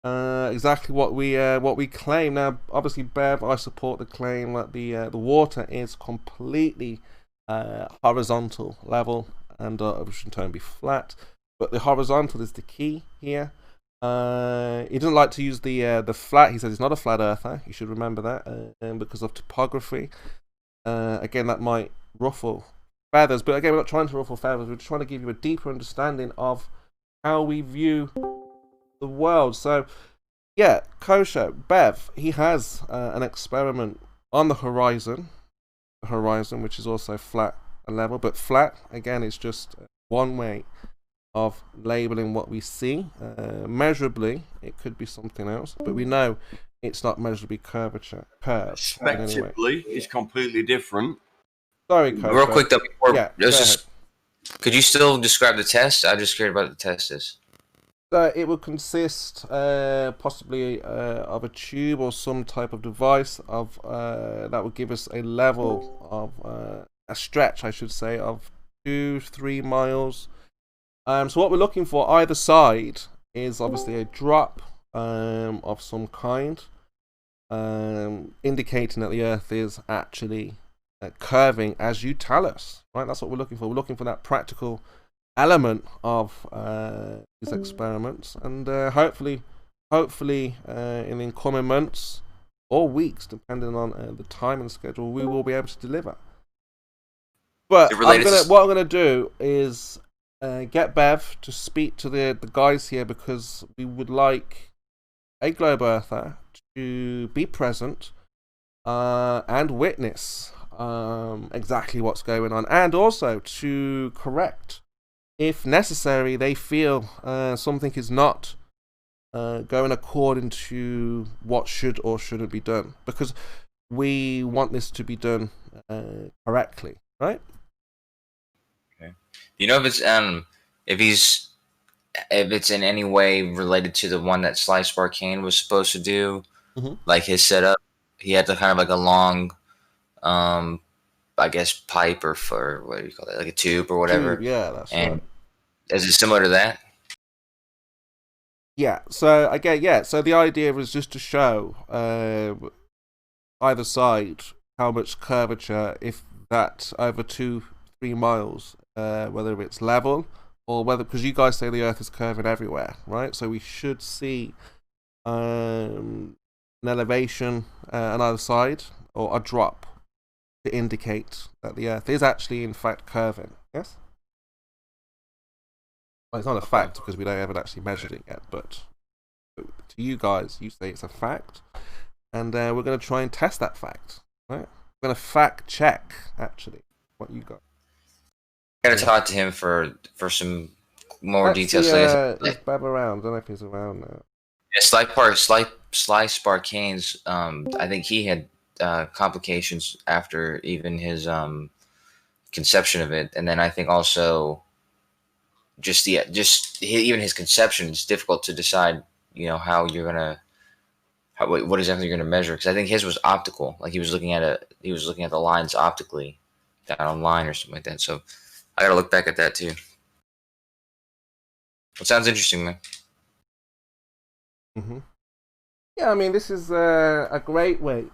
exactly what we claim. Now, obviously, Bev, I support the claim that the water is completely horizontal level, and which in turn be flat. But the horizontal is the key here. He doesn't like to use the flat. He says he's not a flat earther. You should remember that, because of topography. Again, that might ruffle feathers, but again, we're not trying to ruffle feathers. We're trying to give you a deeper understanding of how we view the world. So, yeah, Kosher, Bev, he has an experiment on the horizon, which is also flat and level, but flat, again, is just one way of labeling what we see. Measurably, it could be something else, but we know it's not measurably curved. Respectively, it's completely different. Sorry, Kosher. Real quick though, could you still describe the test? I just cared about the test is. It would consist possibly of a tube or some type of device of that would give us a level of a stretch, I should say, of 2-3 miles. So what we're looking for either side is obviously a drop of some kind, indicating that the Earth is actually curving as you tell us, right? That's what we're looking for. We're looking for that practical element of these experiments, and hopefully in the coming months or weeks, depending on the time and schedule, we will be able to deliver. But what I'm gonna do is get Bev to speak to the guys here, because we would like a globe earther to be present and witness exactly what's going on, and also to correct, if necessary, they feel something is not going according to what should or shouldn't be done, because we want this to be done correctly, right? Okay. Do you know if it's in any way related to the one that Slice Barcane was supposed to do? Like his setup, he had kind of like a long, I guess pipe or what do you call it, like a tube or whatever. Yeah, that's right. Is it similar to that? Yeah. So again, yeah. So the idea was just to show either side how much curvature, if that over 2-3 miles, whether it's level or whether, because you guys say the Earth is curving everywhere, right? So we should see an elevation on either side, or a drop to indicate that the Earth is actually in fact curving. Yes. Well, it's not a fact because we haven't actually measured it yet, but to you guys, you say it's a fact, and we're going to try and test that fact. Right? We're going to fact check actually what you got. I got to talk to him for some more Let's details. see, So is Bev around? I don't know if he's around now. yeah, Sly Sparkane's. I think he had complications after even his conception of it, and then I think also even his conception is difficult to decide. You know how you're gonna what exactly you're gonna measure, because I think his was optical. Like he was looking at the lines optically down a line or something like that. So I gotta look back at that too. It sounds interesting, man. Mm-hmm. Yeah, I mean, this is a great way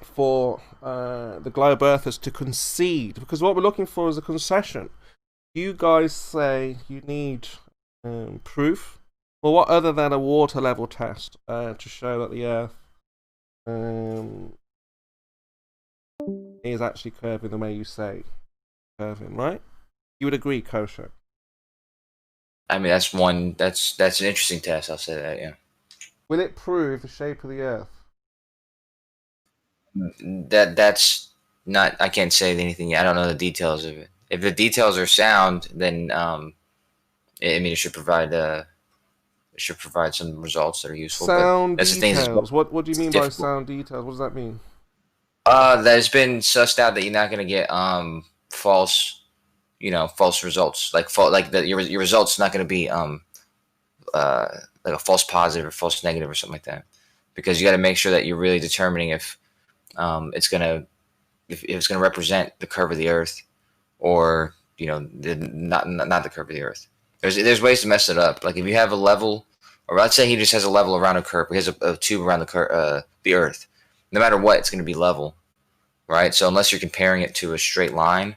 for the globe earthers to concede, because what we're looking for is a concession. You guys say you need proof. Well, what other than a water level test to show that the Earth is actually curving the way you say curving, right? You would agree, Kosher? I mean, that's an interesting test. I'll say that. Yeah. Will it prove the shape of the Earth? That's not. I can't say anything yet. I don't know the details of it. If the details are sound, then I mean, it should provide some results that are useful. Sound But that's the thing. details. What do you mean by difficult. sound details? What does that mean? There's been sussed out that you're not going to get false, false results. Your results not going to be like a false positive or false negative or something like that, because you got to make sure that you're really determining if it's gonna represent the curve of the Earth, or not the curve of the Earth. There's ways to mess it up. Like if you have a level, or let's say he just has a level around a curve. He has a tube around the Earth. No matter what, it's going to be level, right? So unless you're comparing it to a straight line,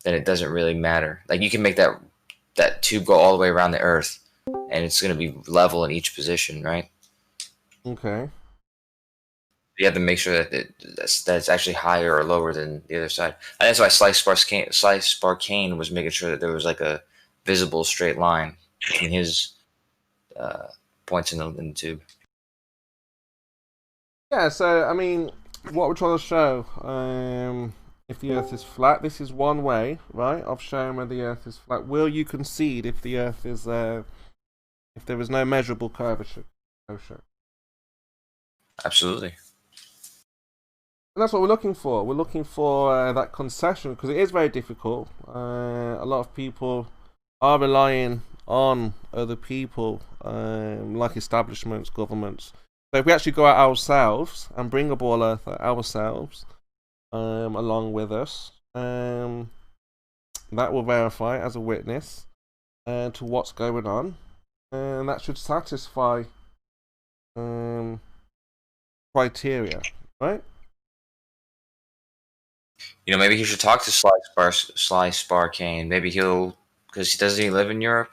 then it doesn't really matter. Like you can make that tube go all the way around the Earth, and it's going to be level in each position, right? Okay. You have to make sure that it's actually higher or lower than the other side. And that's why Slice Sparkane was making sure that there was like a visible straight line between his points in the tube. Yeah, so, I mean, what we're trying to show, if the Earth is flat, this is one way, right, of showing where the Earth is flat. Will you concede if the Earth is, if there is no measurable curvature? Absolutely. And that's what we're looking for. We're looking for that concession, because it is very difficult. A lot of people are relying on other people, like establishments, governments. So if we actually go out ourselves and bring a ball earth ourselves along with us, that will verify as a witness to what's going on, and that should satisfy criteria, right? Maybe he should talk to Sly Sparkane. Maybe because doesn't he live in Europe?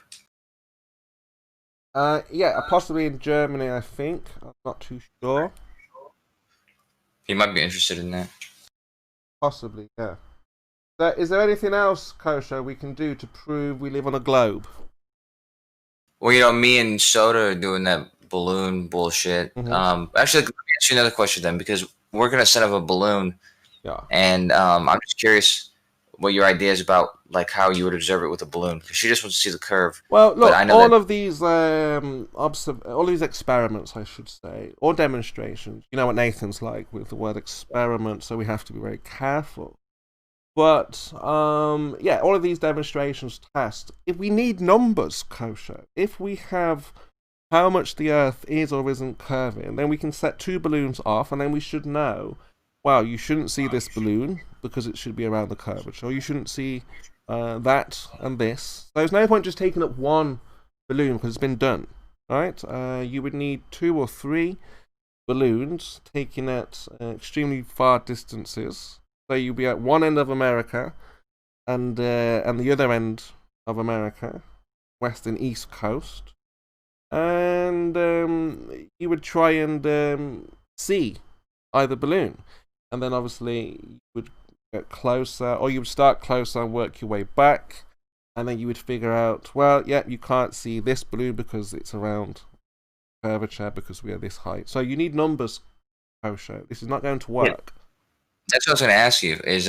Yeah, possibly in Germany, I think. I'm not too sure. He might be interested in that. Possibly, yeah. So, is there anything else, Kosher, we can do to prove we live on a globe? Well, me and Soda are doing that balloon bullshit. Mm-hmm. Actually, let me ask you another question then, because we're gonna set up a balloon. Yeah. And I'm just curious what your idea is about, like how you would observe it with a balloon, because she just wants to see the curve. Well, look, I know all of these experiments, I should say, or demonstrations. You know what Nathan's like with the word experiment, so we have to be very careful. But yeah, all of these demonstrations test. If we need numbers, Kosher, if we have how much the Earth is or isn't curving, then we can set two balloons off, and then we should know. Wow, you shouldn't see this balloon because it should be around the curvature. Or you shouldn't see that and this. So there's no point just taking up one balloon because it's been done, right? You would need 2 or 3 balloons taking at extremely far distances. So you'll be at one end of America and the other end of America, west and east coast, and you would try and see either balloon. And then obviously you would get closer, or you would start closer and work your way back, and then you would figure out, well, yeah, you can't see this balloon because it's around curvature because we are this height. So you need numbers, Kosher. This is not going to work. Yeah. That's what I was going to ask you. Is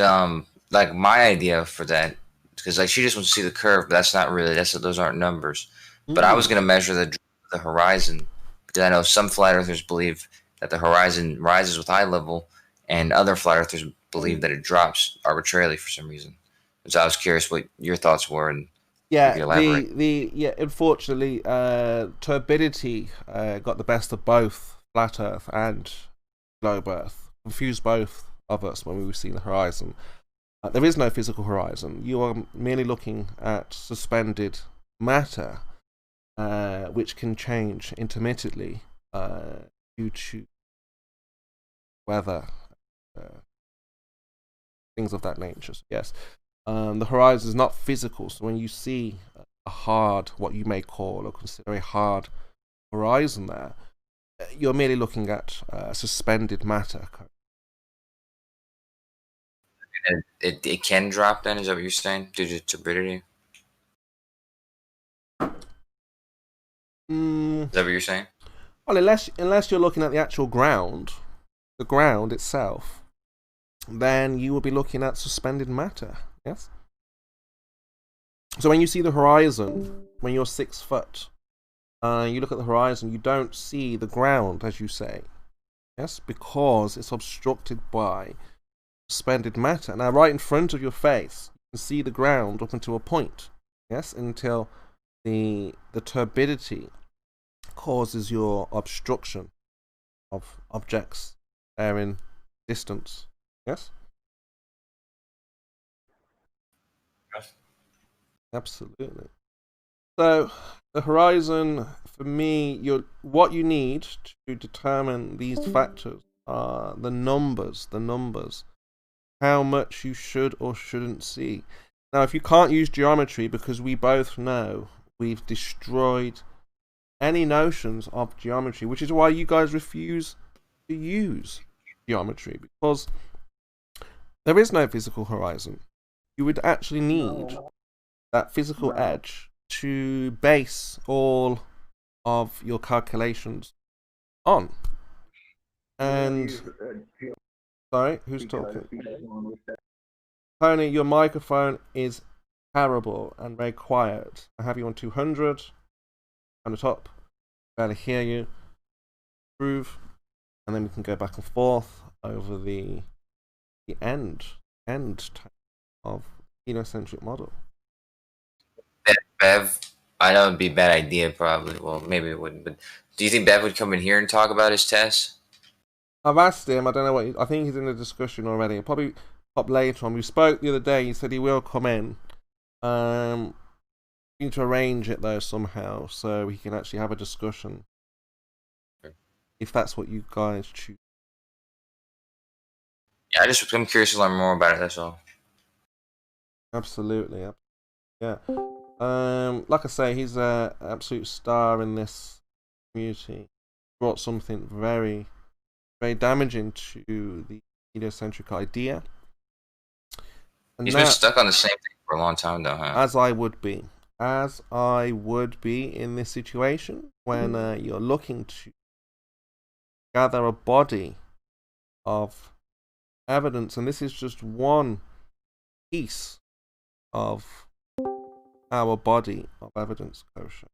like my idea for that because like she just wants to see the curve, but that's not really those aren't numbers. But I was going to measure the horizon because I know some flat earthers believe that the horizon rises with eye level, and other flat earthers believe that it drops arbitrarily for some reason. So I was curious what your thoughts were, and if you Yeah, elaborate. unfortunately, turbidity got the best of both flat Earth and globe Earth. Confused both of us when we were seeing the horizon. There is no physical horizon. You are merely looking at suspended matter, which can change intermittently due to weather, things of that nature. So yes, the horizon is not physical. So when you see a hard, what you may call or consider a hard horizon there, you're merely looking at suspended matter. And it can drop then, is that what you're saying, due to turbidity? Is that what you're saying? Well, unless you're looking at the actual ground, the ground itself, then you will be looking at suspended matter. Yes. So when you see the horizon, when you're 6 foot, you look at the horizon, you don't see the ground, as you say. Yes, because it's obstructed by suspended matter. Now, right in front of your face, you can see the ground up until a point. Yes, until the turbidity causes your obstruction of objects there in distance. Yes? Yes. Absolutely. So the horizon, for me, what you need to determine these factors are the numbers. How much you should or shouldn't see. Now, if you can't use geometry, because we both know we've destroyed any notions of geometry, which is why you guys refuse to use geometry, because there is no physical horizon. You would actually need that physical edge to base all of your calculations on. And sorry, who's talking? Tony, your microphone is terrible and very quiet. I have you on 200 on the top. Better hear you. Prove, and then we can go back and forth over the end of heliocentric model. Bev, I know it'd be a bad idea, probably. Well, maybe it wouldn't. But do you think Bev would come in here and talk about his test? I've asked him. I don't know what. I think he's in the discussion already. He'll probably pop later on. We spoke the other day. He said he will come in. We need to arrange it though somehow so we can actually have a discussion. If that's what you guys choose. Yeah, I'm curious to learn more about it. That's all. Absolutely. Yeah. Like I say, he's an absolute star in this community. Brought something very, very damaging to the heliocentric idea. And He's been stuck on the same thing for a long time, though, huh? As I would be in this situation when you're looking to gather a body of evidence, and this is just one piece of our body of evidence quotient.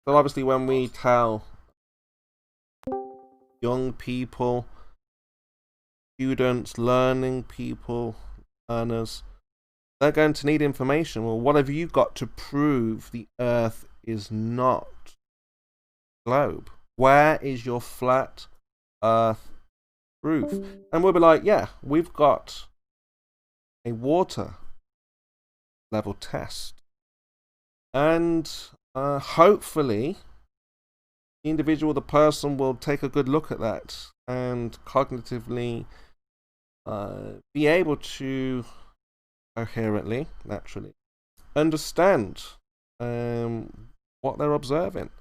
So obviously when we tell young people, students, learning people, learners, they're going to need information. Well, what have you got to prove the Earth is not a globe? Where is your flat Earth proof? And we'll be like, yeah, we've got a water level test. And hopefully the individual, the person will take a good look at that and cognitively be able to coherently, naturally, understand what they're observing.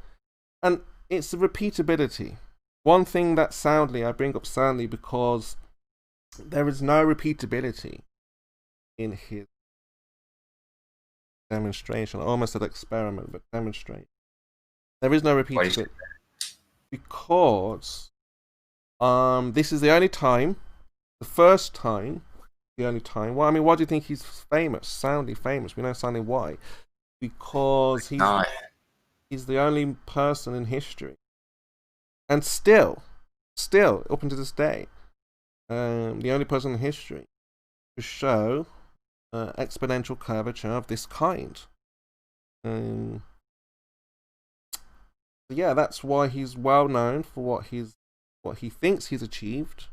And it's the repeatability. One thing that soundly, I bring up soundly because there is no repeatability in his demonstration. I almost said experiment, but demonstrate. There is no repeatability. Because this is the only time, the first time, the only time. Well, I mean, why do you think he's famous? Soundly famous. We know soundly why. Because he's the only person in history, and still up until this day, the only person in history to show exponential curvature of this kind. Yeah, that's why he's well known for what he thinks he's achieved,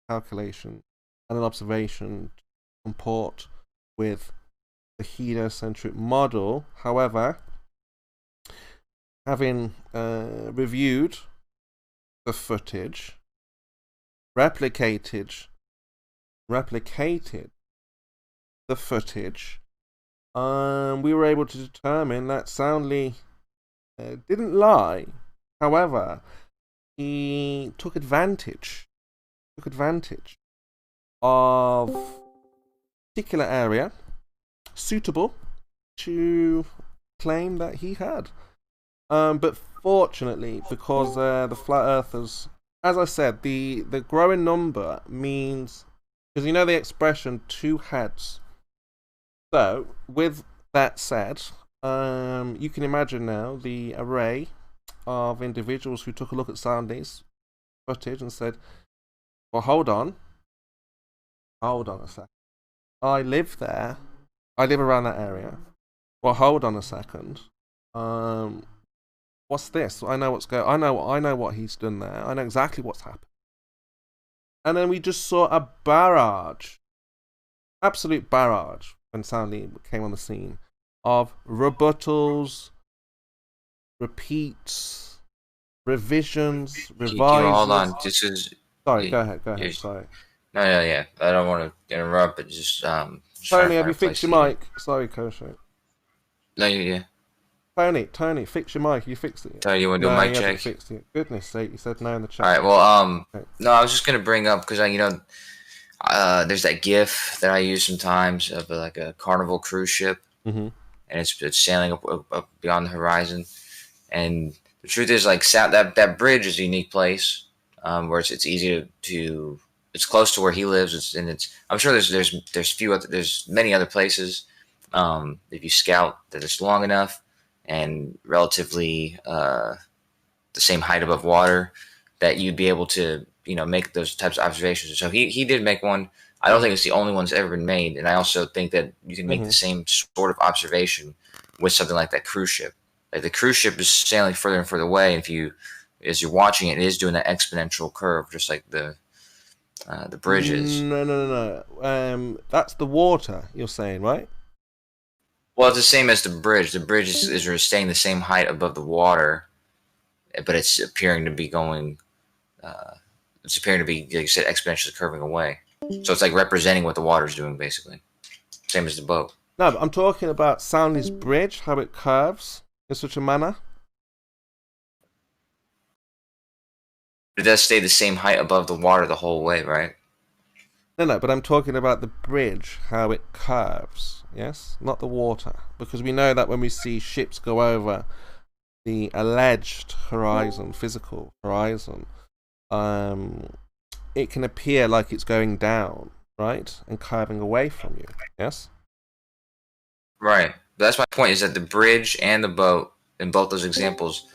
calculation and an observation to comport with the heliocentric model. However, having reviewed the footage, replicated the footage, we were able to determine that Soundly didn't lie. However, he took advantage of a particular area suitable to claim that he had. But fortunately, because the flat earthers, as I said, the growing number means, because you know the expression two heads. So with that said, you can imagine now the array of individuals who took a look at Soundly's footage and said, well, hold on a second. I live there. I live around that area. Well, hold on a second. What's this? I know what's going. I know what he's done there. I know exactly what's happened. And then we just saw a barrage, absolute barrage, when Soundly came on the scene, of rebuttals, repeats, revisions, revises. Hold on. This is. Sorry, go ahead. Sorry. No, yeah. I don't want to interrupt, but just Tony, have you fixed your mic? Sorry, Kosho. No, yeah. Tony, fix your mic. You fixed it. Tony, you want to do a mic check? Fixed it. Goodness sake, you said no in the chat. All right. Well, okay. No, I was just gonna bring up because there's that GIF that I use sometimes of like a Carnival cruise ship, and it's sailing up beyond the horizon. And the truth is, like, that bridge is a unique place where it's easy to it's close to where he lives. I'm sure there's many other places if you scout that it's long enough and relatively the same height above water that you'd be able to make those types of observations. So he did make one. I don't think it's the only one that's ever been made, and I also think that you can make the same sort of observation with something like that cruise ship. Like the cruise ship is sailing further and further away, and as you're watching it, it is doing that exponential curve, just like the bridge is. No. That's the water you're saying, right? Well, it's the same as the bridge. The bridge is staying the same height above the water, but it's appearing to be going. It's appearing to be, like you said, exponentially curving away. So it's like representing what the water's doing, basically. Same as the boat. No, but I'm talking about Soundly's bridge, how it curves in such a manner. It does stay the same height above the water the whole way, right? No, but I'm talking about the bridge, how it curves, yes? Not the water. Because we know that when we see ships go over the alleged horizon, physical horizon, it can appear like it's going down, right? And curving away from you, yes? Right. That's my point, is that the bridge and the boat, in both those examples,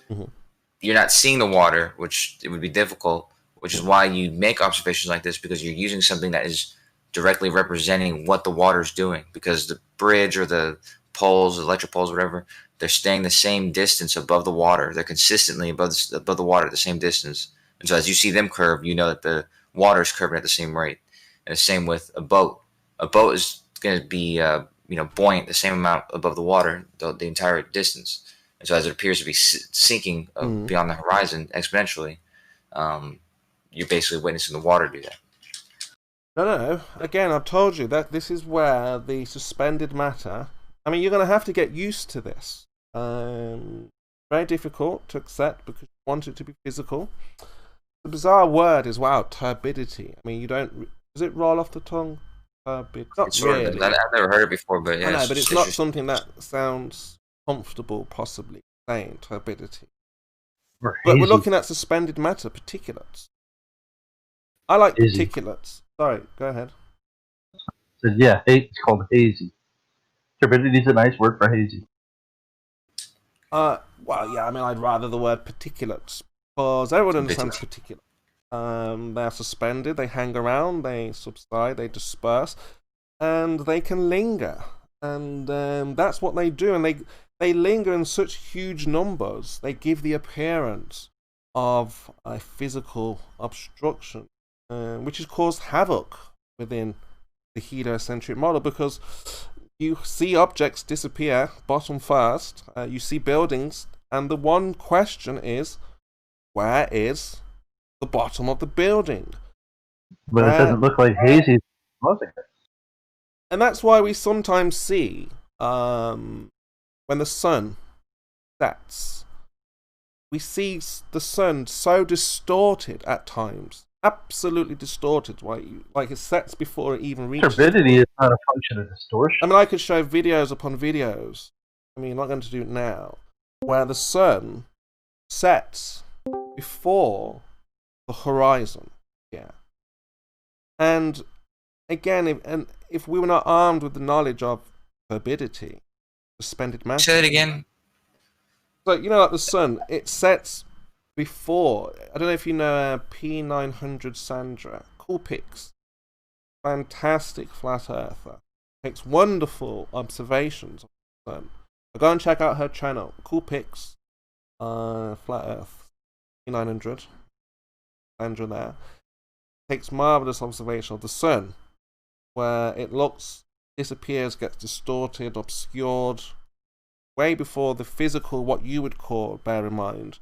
you're not seeing the water, which it would be difficult, which is why you make observations like this, because you're using something that is directly representing what the water is doing. Because the bridge or the poles, the electric poles, whatever, they're staying the same distance above the water. They're consistently above the water at the same distance. And so as you see them curve, you know that the water is curving at the same rate. And the same with a boat. A boat is going to be buoyant the same amount above the water the entire distance. And so as it appears to be sinking beyond the horizon exponentially, you're basically witnessing the water do that. No. Again, I've told you that this is where the suspended matter... I mean, you're going to have to get used to this. Very difficult to accept because you want it to be physical. The bizarre word is, wow, turbidity. I mean, you don't... Does it roll off the tongue? Turbid? Not really. I've never heard it before, but yeah. I know, but it's not something that sounds comfortable, possibly, saying turbidity. But we're looking at suspended matter, particulates. I like particulates. Sorry, go ahead. So yeah, it's called hazy. Turbidity is a nice word for hazy. Well, yeah, I mean, I'd rather the word particulates, because everyone understands particulate. They're suspended, they hang around, they subside, they disperse, and they can linger. And that's what they do, and they linger in such huge numbers, they give the appearance of a physical obstruction, which has caused havoc within the heliocentric model, because you see objects disappear bottom first, you see buildings, and the one question is, where is the bottom of the building? But it doesn't look like hazy causing it. And that's why we sometimes see, when the sun sets, we see the sun so distorted at times, absolutely distorted, like it sets before it even reaches. Turbidity is not a function of distortion. I mean, I could show videos upon videos, I mean, I'm not going to do it now, where the sun sets before the horizon. Yeah. And again, if we were not armed with the knowledge of turbidity, suspended matter. Say it again. So, you know, like the sun, it sets before. I don't know if you know P900 Sandra. Cool pics. Fantastic flat earther. Makes wonderful observations of the sun. So go and check out her channel. Cool pics. Flat Earth. P900. Sandra there. Takes marvelous observation of the sun, where it looks, disappears, gets distorted, obscured, way before the physical, what you would call, bear in mind,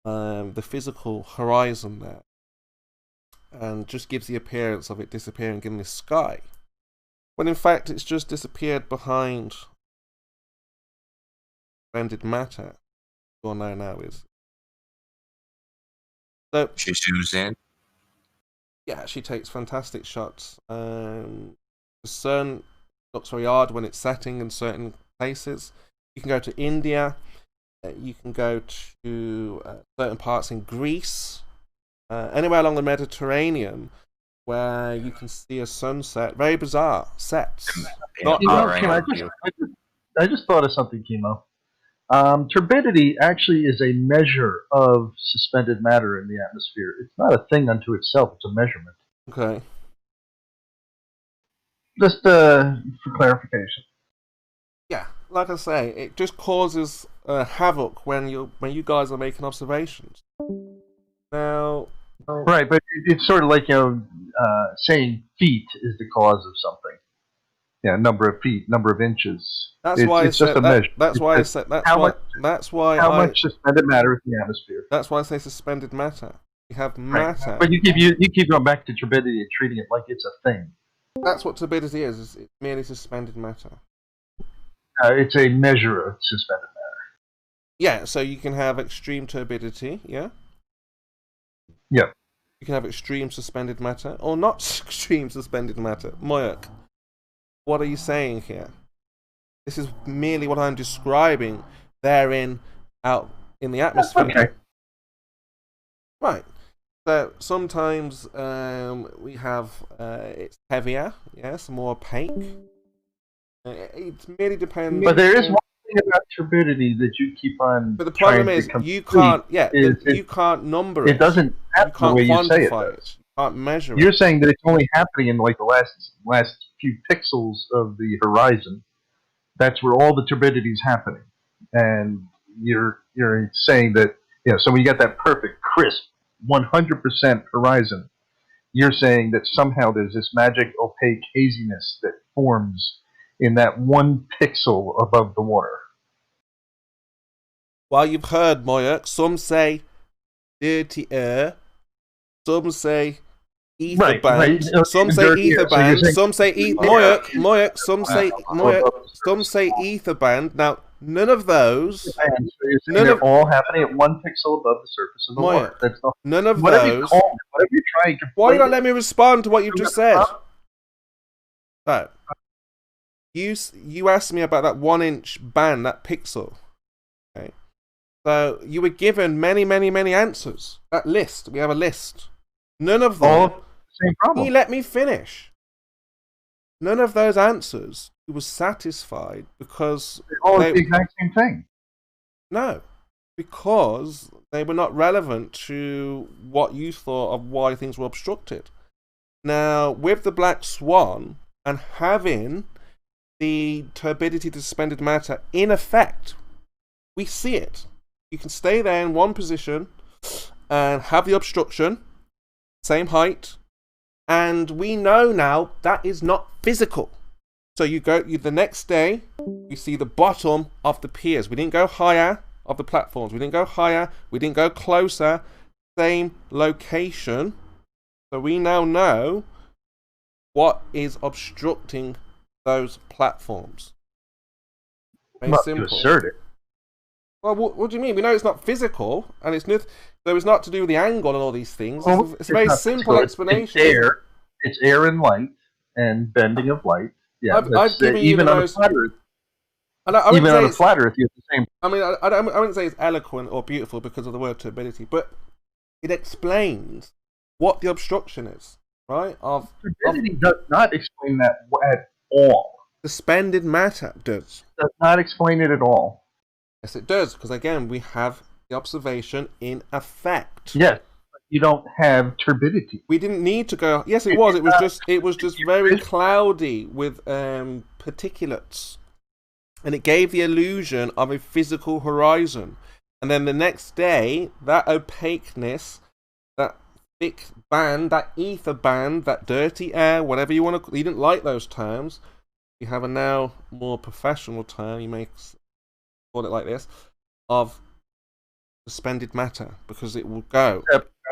the physical horizon there, and just gives the appearance of it disappearing in the sky, when in fact it's just disappeared behind suspended matter. All now is. So She zooms in. yeah, she takes fantastic shots. The sun looks very odd when it's setting in certain places. You can go to India. You can go to certain parts in Greece. Anywhere along the Mediterranean where you can see a sunset. Very bizarre sets. Yeah, I just thought of something, KIMO. Turbidity actually is a measure of suspended matter in the atmosphere. It's not a thing unto itself, it's a measurement. Okay. Just for clarification. Yeah, like I say, it just causes havoc when you guys are making observations. Now, right, but it's sort of like, you know, saying feet is the cause of something. Yeah, number of feet, number of inches. That's why it's just a measure. That's why I said how much suspended matter is in the atmosphere. That's why I say suspended matter. You have matter. Right. But you keep going back to turbidity and treating it like it's a thing. That's what turbidity is. It's merely suspended matter. It's a measure of suspended matter. Yeah, so you can have extreme turbidity, yeah? Yeah. You can have extreme suspended matter, or not extreme suspended matter. Moyak, what are you saying here? This is merely what I'm describing therein out in the atmosphere. Okay. Right. So sometimes we have it's heavier, yes, more opaque. It merely depends. But there is one thing about turbidity that you keep on. But the problem is you can't. Yeah, you can't number it. It doesn't happen the way you say it does. You can't measure it. You're saying that it's only happening in like the last few pixels of the horizon. That's where all the turbidity is happening, and you're saying that, yeah. So when you get that perfect, crisp, 100% horizon, you're saying that somehow there's this magic opaque haziness that forms in that one pixel above the water. Well, you've heard, Moyak. Some say dirty air. Some say ether band. Right. Some say ether band. Some say Moyak. Some say Moyak. Some say ether band. Now, none of those. They're all happening at one pixel above the surface of the water. That's not, none of whatever those. Whatever you're trying to. Why not let me respond to what you've just said? Right. You asked me about that 1 inch band, that pixel. Okay. So you were given many answers. That list. We have a list. None of them. All the same problem. Can you let me finish? none of those answers he was satisfied because all the exact same thing. No, because they were not relevant to what you thought of why things were obstructed. Now, with the black swan and having the turbidity to suspended matter in effect, we see it. You can stay there in one position and have the obstruction, same height, and we know now that is not physical. So the next day, you see the bottom of the piers. We didn't go higher of the platforms. We didn't go higher. We didn't go closer. Same location. So we now know what is obstructing those platforms. Very simple. To assert it. Well, what do you mean? We know it's not physical, and it's not. So it's not to do with the angle and all these things. Well, it's a very simple explanation. It's air and light and bending of light. Yeah, I've given you even the on most. a flat Earth. Even on a flat Earth, you have the same. I mean, I wouldn't say it's eloquent or beautiful because of the word turbidity, but it explains what the obstruction is, right? Turbidity does not explain that at all. Suspended matter does. Does not explain it at all. Yes, it does, because again, we have the observation in effect. Yes, but you don't have turbidity. We didn't need to go. Yes, it was. It was just very cloudy with particulates, and it gave the illusion of a physical horizon. And then the next day, that opaqueness, that thick band, that ether band, that dirty air, whatever you want to. You didn't like those terms. You have a now more professional term. You may call it like this, of suspended matter, because it will go.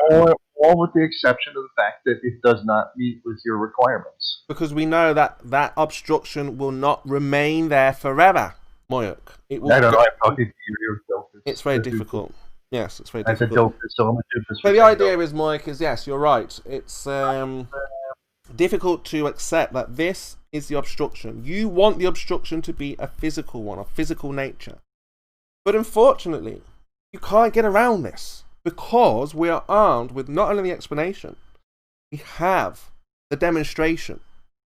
All with the exception of the fact that it does not meet with your requirements. Because we know that that obstruction will not remain there forever, Moyuk. It will. I don't know. I'm talking to you. It's very difficult. Yes, it's very difficult. So the idea is, Moyuk, is yes, you're right. It's difficult to accept that this is the obstruction. You want the obstruction to be a physical one, of physical nature. But unfortunately, you can't get around this because we are armed with not only the explanation, we have the demonstration.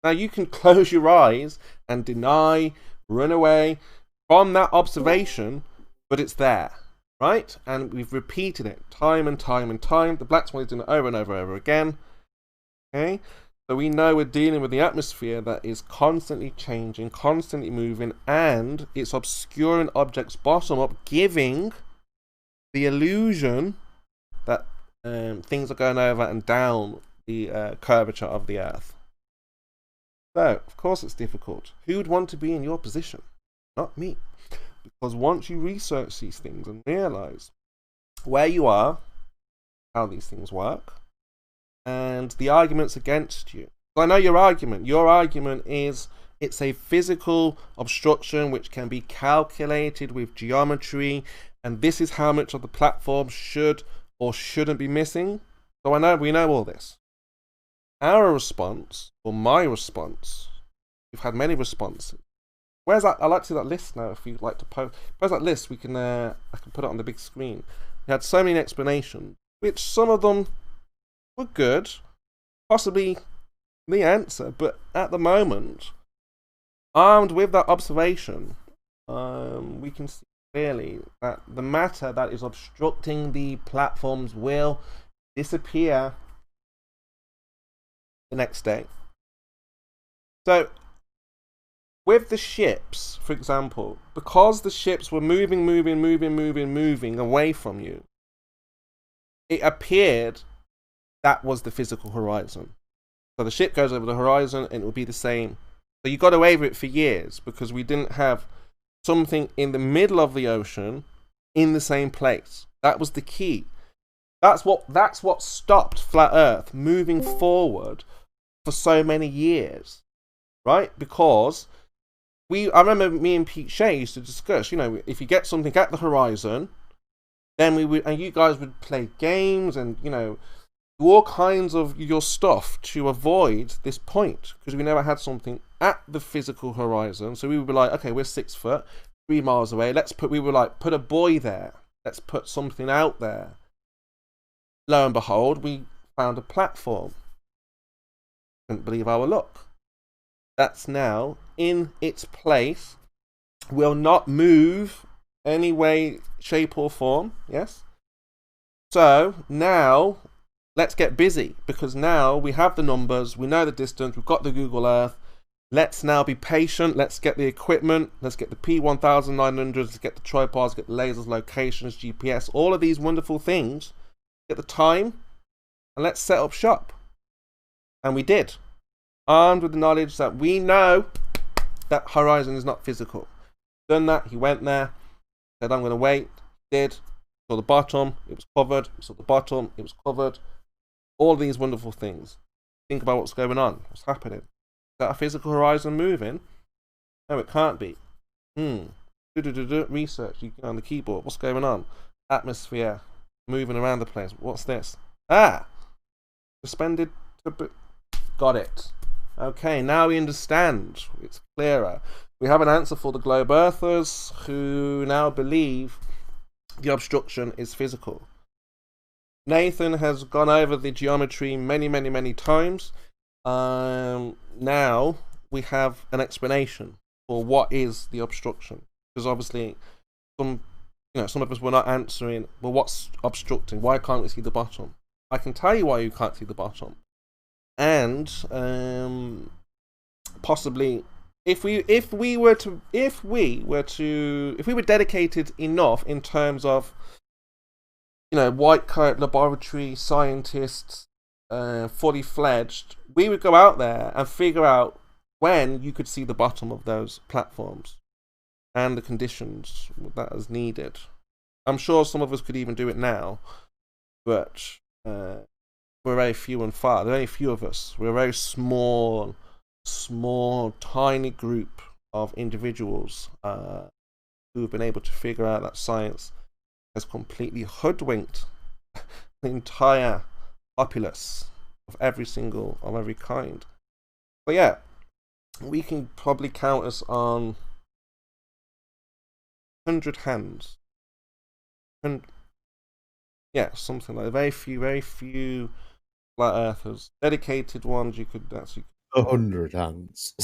Now you can close your eyes and deny, run away from that observation, but it's there, right? And we've repeated it time and time and time. The black swan is doing it over and over and over again. Okay? So we know we're dealing with the atmosphere that is constantly changing, constantly moving, and it's obscuring objects bottom up, giving the illusion that things are going over and down the curvature of the Earth. So, of course it's difficult. Who would want to be in your position? Not me. Because once you research these things and realize where you are, how these things work, and the arguments against you. So I know your argument. Your argument is it's a physical obstruction which can be calculated with geometry, and this is how much of the platform should or shouldn't be missing. So we know all this. Our response, or my response, we've had many responses. Where's that? I'd like to see that list now. If you'd like to post that list, we can. I can put it on the big screen. We had so many explanations, which some of them were good, possibly the answer, but at the moment, armed with that observation, we can see clearly that the matter that is obstructing the platforms will disappear the next day. So, with the ships, for example, because the ships were moving away from you, it appeared that was the physical horizon. So the ship goes over the horizon and it will be the same. So you got away with it for years because we didn't have something in the middle of the ocean in the same place. That was the key. That's what stopped flat Earth moving forward for so many years, right? Because I remember me and Pete Shea used to discuss, if you get something at the horizon, then you guys would play games and, do all kinds of your stuff to avoid this point, because we never had something at the physical horizon. So we would be like, okay, we're 6 foot, 3 miles away. Put a buoy there. Let's put something out there. Lo and behold, we found a platform. Couldn't believe our luck. that's now in its place will not move any way, shape, or form. Yes? So now let's get busy, because now we have the numbers, we know the distance, we've got the Google Earth. Let's now be patient. Let's get the equipment. Let's get the P1900s. Let's get the tripods, get the lasers, locations, GPS, all of these wonderful things. Get the time, and let's set up shop. And we did, armed with the knowledge that we know that Horizon is not physical. Done that. He went there, said, I'm going to wait. Did. Saw the bottom. It was covered. Saw the bottom. It was covered. All these wonderful things. Think about what's going on. What's happening? Is that a physical horizon moving? No, it can't be. Research. You get on the keyboard. What's going on? Atmosphere. Moving around the place. What's this? Suspended. Got it. Okay, now we understand. It's clearer. We have an answer for the globe earthers who now believe the obstruction is physical. Nathan has gone over the geometry many times. Now we have an explanation for what is the obstruction, because obviously some of us were not answering, well, what's obstructing? Why can't we see the bottom? I can tell you why you can't see the bottom. And possibly if we were dedicated enough in terms of white coat laboratory scientists, fully fledged, we would go out there and figure out when you could see the bottom of those platforms and the conditions that is needed. I'm sure some of us could even do it now, but we're very few and far. There are only a few of us. We're a very small, tiny group of individuals who have been able to figure out that science has completely hoodwinked the entire populace of every kind. But yeah, we can probably count us on 100 hands. And yeah, something like that. Very few flat earthers, dedicated ones you could actually 100 hands.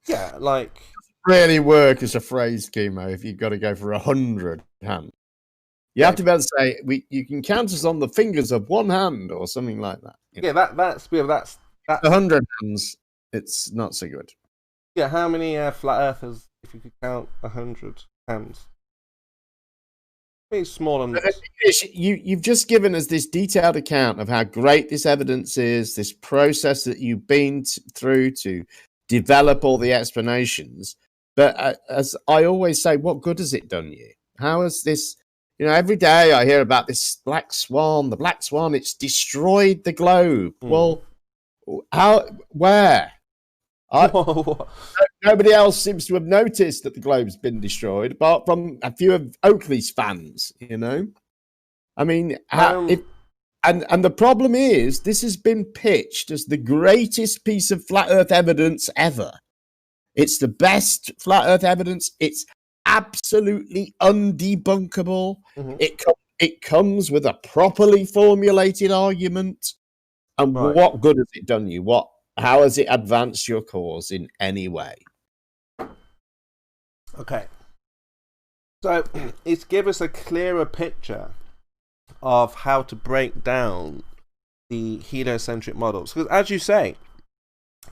Yeah, like really work as a phrase, KIMO, if you've got to go for 100 hands. You have to be able to say you can count us on the fingers of one hand or something like that. Yeah, that's 100 hands. It's not so good. Yeah, how many flat earthers if you could count 100 hands? Very small and you've just given us this detailed account of how great this evidence is, this process that you've been through to develop all the explanations. But as I always say, what good has it done you? How has this? Every day I hear about this black swan. The black swan, it's destroyed the globe. Well, how? Where? Nobody else seems to have noticed that the globe's been destroyed, apart from a few of Oakley's fans. I mean, and the problem is, this has been pitched as the greatest piece of flat Earth evidence ever. It's the best flat Earth evidence. It's absolutely undebunkable. It comes with a properly formulated argument. And what good has it done you? How has it advanced your cause in any way? Okay. So it's give us a clearer picture of how to break down the heliocentric models. Because as you say,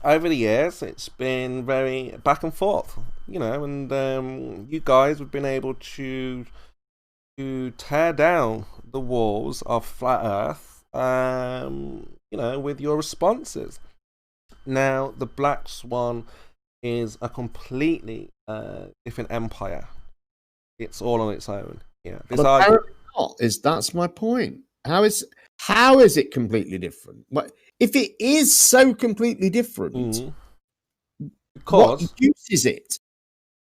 over the years, it's been very back and forth, and you guys have been able to tear down the walls of flat Earth, with your responses. Now, the Black Swan is a completely different empire. It's all on its own. Yeah, that's my point. How is it completely different? If it is so completely different, what use is it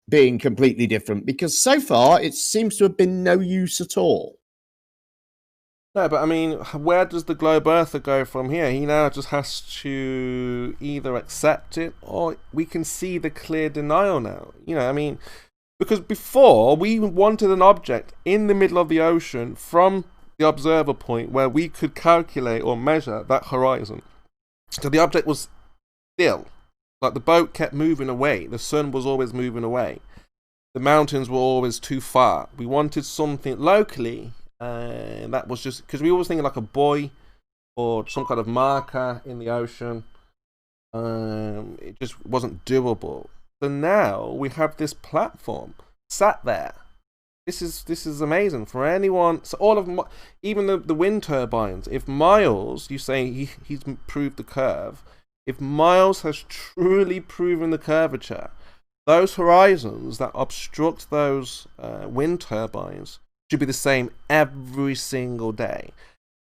being completely different? Because so far it seems to have been no use at all. No, but I mean, where does the globe earther go from here? He now just has to either accept it, or we can see the clear denial now. Because before we wanted an object in the middle of the ocean from the observer point where we could calculate or measure that horizon. So the object was still. Like the boat kept moving away. The sun was always moving away. The mountains were always too far. We wanted something locally, and that was just because we always thinking like a buoy or some kind of marker in the ocean. It just wasn't doable. So now we have this platform sat there. This is amazing for anyone. So all of even the wind turbines. If Miles, you say he's proved the curve. If Miles has truly proven the curvature, those horizons that obstruct those wind turbines should be the same every single day.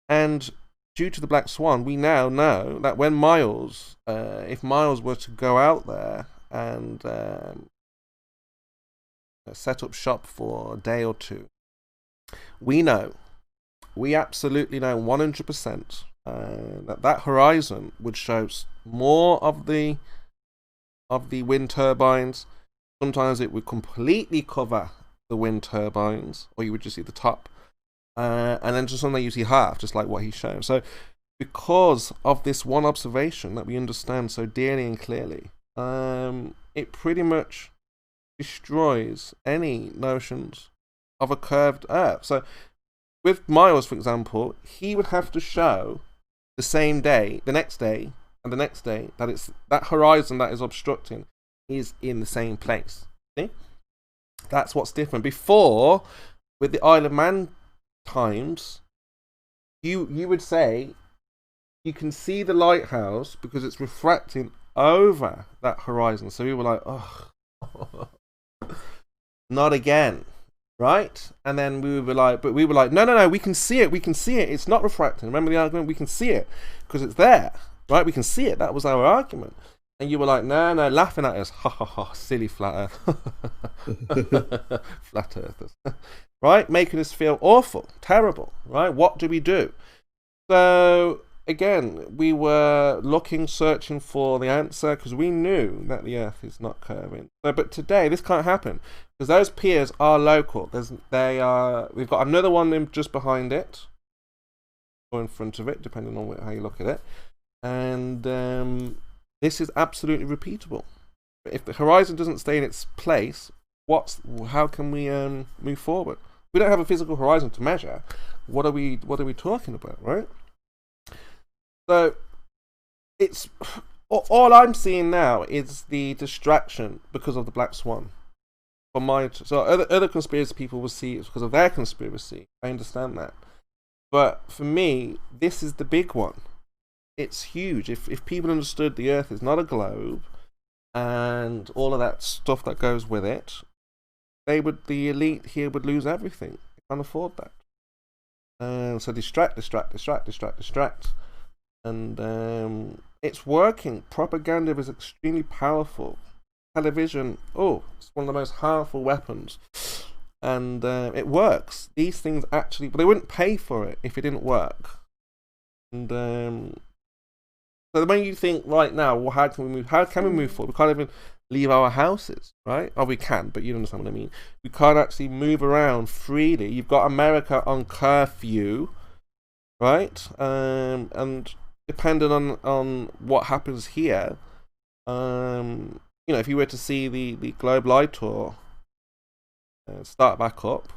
And due to the Black Swan, we now know that when Miles, if Miles were to go out there and set up shop for a day or two, we absolutely know 100% that horizon would show more of the wind turbines. Sometimes it would completely cover the wind turbines, or you would just see the top, and then just sometimes you see half, just like what he's shown. So because of this one observation that we understand so dearly and clearly, it pretty much destroys any notions of a curved Earth. So with Miles, for example, he would have to show the same day, the next day, and the next day that it's that horizon that is obstructing is in the same place. See? That's what's different. Before, with the Isle of Man times, you would say you can see the lighthouse because it's refracting over that horizon. So we were like, oh, not again, right? And then we were like, no, we can see it. It's not refracting. Remember the argument? We can see it because it's there, right? We can see it. That was our argument. And you were like, no, laughing at us. Ha ha ha, silly flat earth. Flat earthers. Right? Making us feel awful, terrible, right? What do we do? So again, we were searching for the answer because we knew that the Earth is not curving. So, but today this can't happen because those piers are local. We've got another one just behind it, or in front of it, depending on how you look at it. And this is absolutely repeatable. If the horizon doesn't stay in its place, how can we move forward? We don't have a physical horizon to measure. What are we talking about, right? So it's all I'm seeing now is the distraction because of the Black Swan. So other conspiracy people will see it's because of their conspiracy. I understand that, but for me, this is the big one. It's huge. If people understood the Earth is not a globe and all of that stuff that goes with it, the elite here would lose everything. They can't afford that. And so distract. And it's working. Propaganda is extremely powerful. Television, it's one of the most harmful weapons. And it works. These things actually, but they wouldn't pay for it if it didn't work. And so when you think right now, well, how can we move forward? We can't even leave our houses, right? Oh, we can, but you understand what I mean. We can't actually move around freely. You've got America on curfew, right? And depending on what happens here, if you were to see the Globe Light Tour start back up,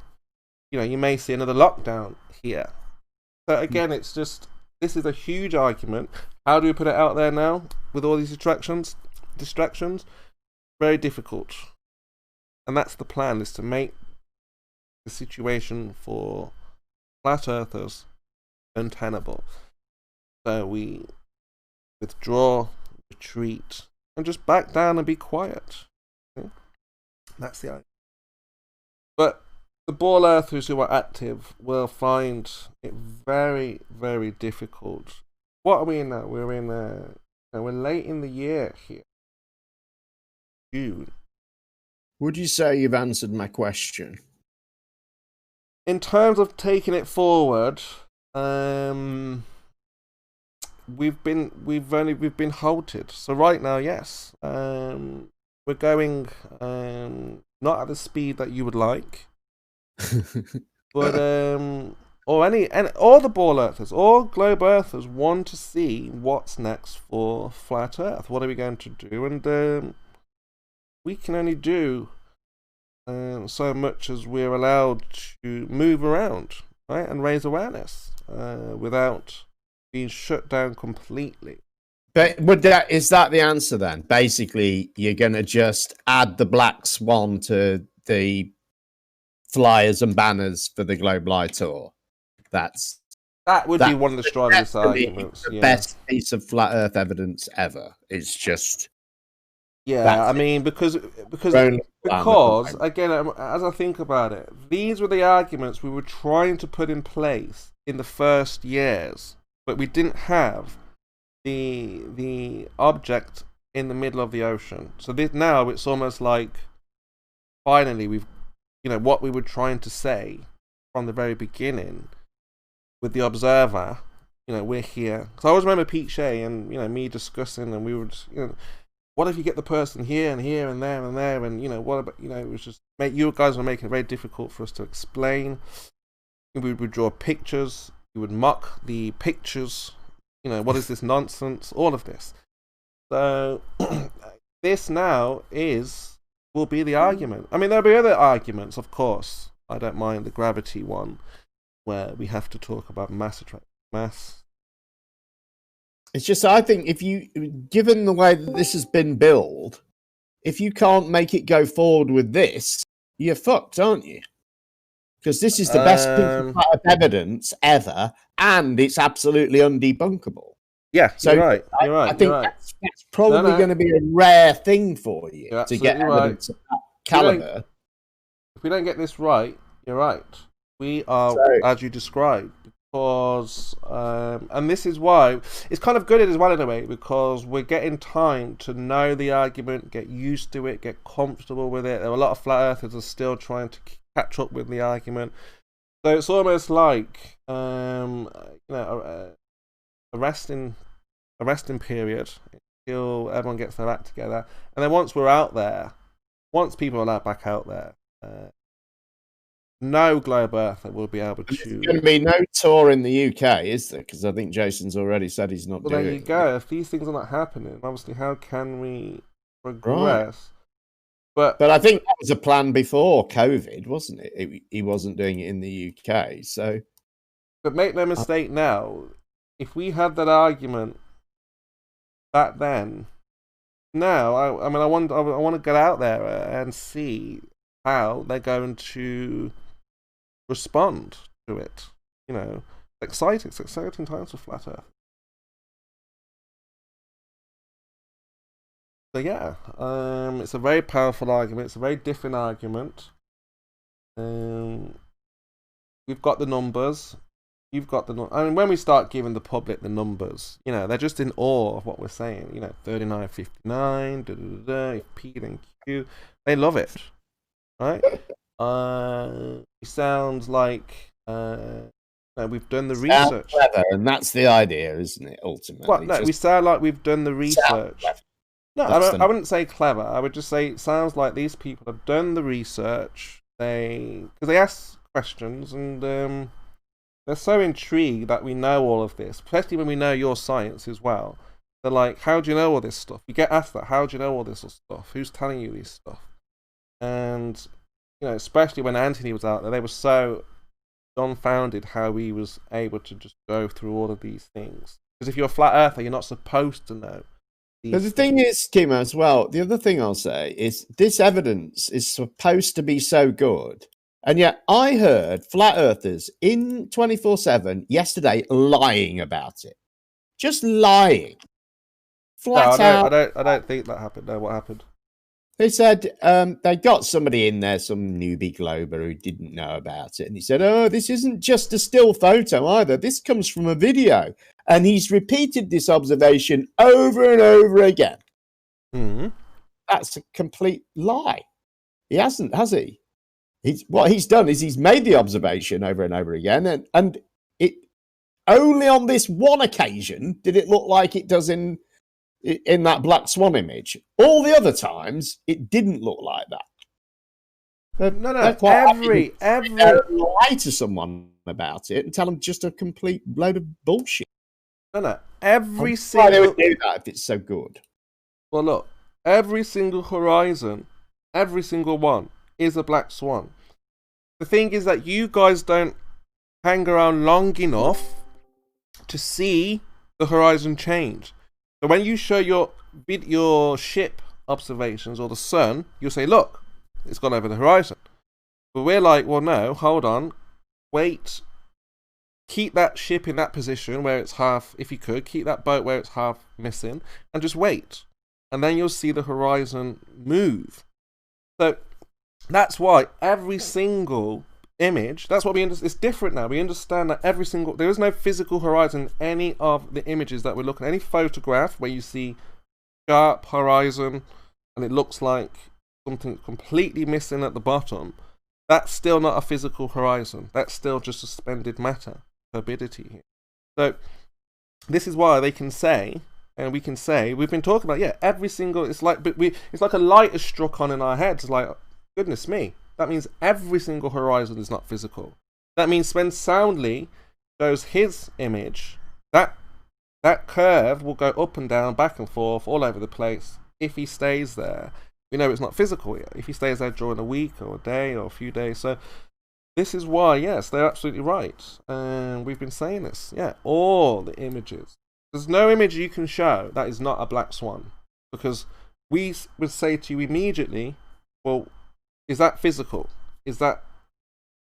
you may see another lockdown here. So again, it's just, this is a huge argument. How do we put it out there now with all these distractions? Very difficult. And that's the plan, is to make the situation for flat earthers untenable. So we withdraw, retreat, and just back down and be quiet. Okay? That's the idea. But the ball earthers who are active will find it very, very difficult. What are we in now? We're late in the year here. June. Would you say you've answered my question? In terms of taking it forward, we've been halted. So right now, yes, we're going not at the speed that you would like, but or all the ball earthers, all globe earthers want to see what's next for flat Earth. What are we going to do? And we can only do so much as we're allowed to move around, right, and raise awareness without being shut down completely. But is that the answer then? Basically, you're going to just add the black swan to the flyers and banners for the Globe Light Tour. That would be one of the strongest arguments. The best piece of flat Earth evidence ever. It's just I mean, because again, as I think about it, these were the arguments we were trying to put in place in the first years, but we didn't have the object in the middle of the ocean. So now it's almost like finally we've, what we were trying to say from the very beginning with the observer, we're here. Because I always remember Pete Shea and me discussing, and we would, what if you get the person here and here and there and there, and what about, it was just you guys were making it very difficult for us to explain. We would draw pictures, we would mock the pictures. What is this nonsense? All of this. So this now will be the argument. I mean, there'll be other arguments, of course. I don't mind the gravity one, where we have to talk about mass. It's just, I think given the way that this has been billed, if you can't make it go forward with this, you're fucked, aren't you? Because this is the best piece of evidence ever, and it's absolutely undebunkable. Yeah, so you're right. I think that's probably going to be a rare thing for you to get evidence of that caliber. If we don't get this right, you're right. We are, as you described, because, and this is why it's kind of good as well in a way, because we're getting time to know the argument, get used to it, get comfortable with it. There are a lot of flat earthers are still trying to catch up with the argument. So it's almost like, a resting period until everyone gets their act together. And then once we're out there, once people are allowed back out there, no globe earther will be able to. There's going to be no tour in the UK, is there? Because I think Jason's already said he's not doing it. Well, there you go. If these things are not happening, obviously, how can we progress? Right. But I think that was a plan before COVID, wasn't it? He wasn't doing it in the UK, so. But make no mistake now, if we had that argument back then, now I want to get out there and see how they're going to respond to it. It's exciting times for flat Earth. So yeah, it's a very powerful argument. It's a very different argument. We've got the numbers. You've got the numbers. I mean, when we start giving the public the numbers, they're just in awe of what we're saying. 3959, P and Q. They love it, right? It sounds like we've done the research. Clever, and that's the idea, isn't it? Ultimately, well, no, we sound like we've done the research. No, I wouldn't say clever. I would just say it sounds like these people have done the research. Because they ask questions, and they're so intrigued that we know all of this, especially when we know your science as well. They're like, how do you know all this stuff? You get asked that, how do you know all this stuff? Who's telling you this stuff? And, especially when Anthony was out there, they were so dumbfounded how he was able to just go through all of these things. Because if you're a flat earther, you're not supposed to know. But the thing is, KIMO, as well, the other thing I'll say is this evidence is supposed to be so good. And yet I heard flat earthers in 24/7 yesterday lying about it. Just lying. Flat out. I don't think that happened. No, what happened? They said they got somebody in there, some newbie glober who didn't know about it. And he said, oh, this isn't just a still photo either. This comes from a video. And he's repeated this observation over and over again. Mm-hmm. That's a complete lie. He hasn't, has he? What he's done is he's made the observation over and over again. And it only on this one occasion did it look like it does in that black swan image. All the other times, it didn't look like that. No. Every lie to someone about it and tell them just a complete load of bullshit. No. Every single. Why they would do that if it's so good? Well, look, every single horizon, every single one is a black swan. The thing is that you guys don't hang around long enough to see the horizon change. So when you show your ship observations or the sun, you'll say, look, it's gone over the horizon. But we're like, well, no, hold on, wait, keep that ship in that position where it's half, if you could, keep that boat where it's half missing, and just wait. And then you'll see the horizon move. So that's why every single image, that's what we understand. It's different now. We understand that there is no physical horizon in any of the images that we're looking at. Any photograph where you see sharp horizon and it looks like something completely missing at the bottom, that's still not a physical horizon. That's still just suspended matter, turbidity here. So this is why they can say, and we can say, we've been talking about, every single, it's like a light is struck on in our heads, like, goodness me, that means every single horizon is not physical. That means when Soundly shows his image, that curve will go up and down, back and forth, all over the place. If he stays there, we know it's not physical yet. If he stays there during a week or a day or a few days. So this is why, yes, they're absolutely right. And we've been saying this. Yeah, all the images. There's no image you can show that is not a black swan. Because we would say to you immediately, well, is that physical? Is that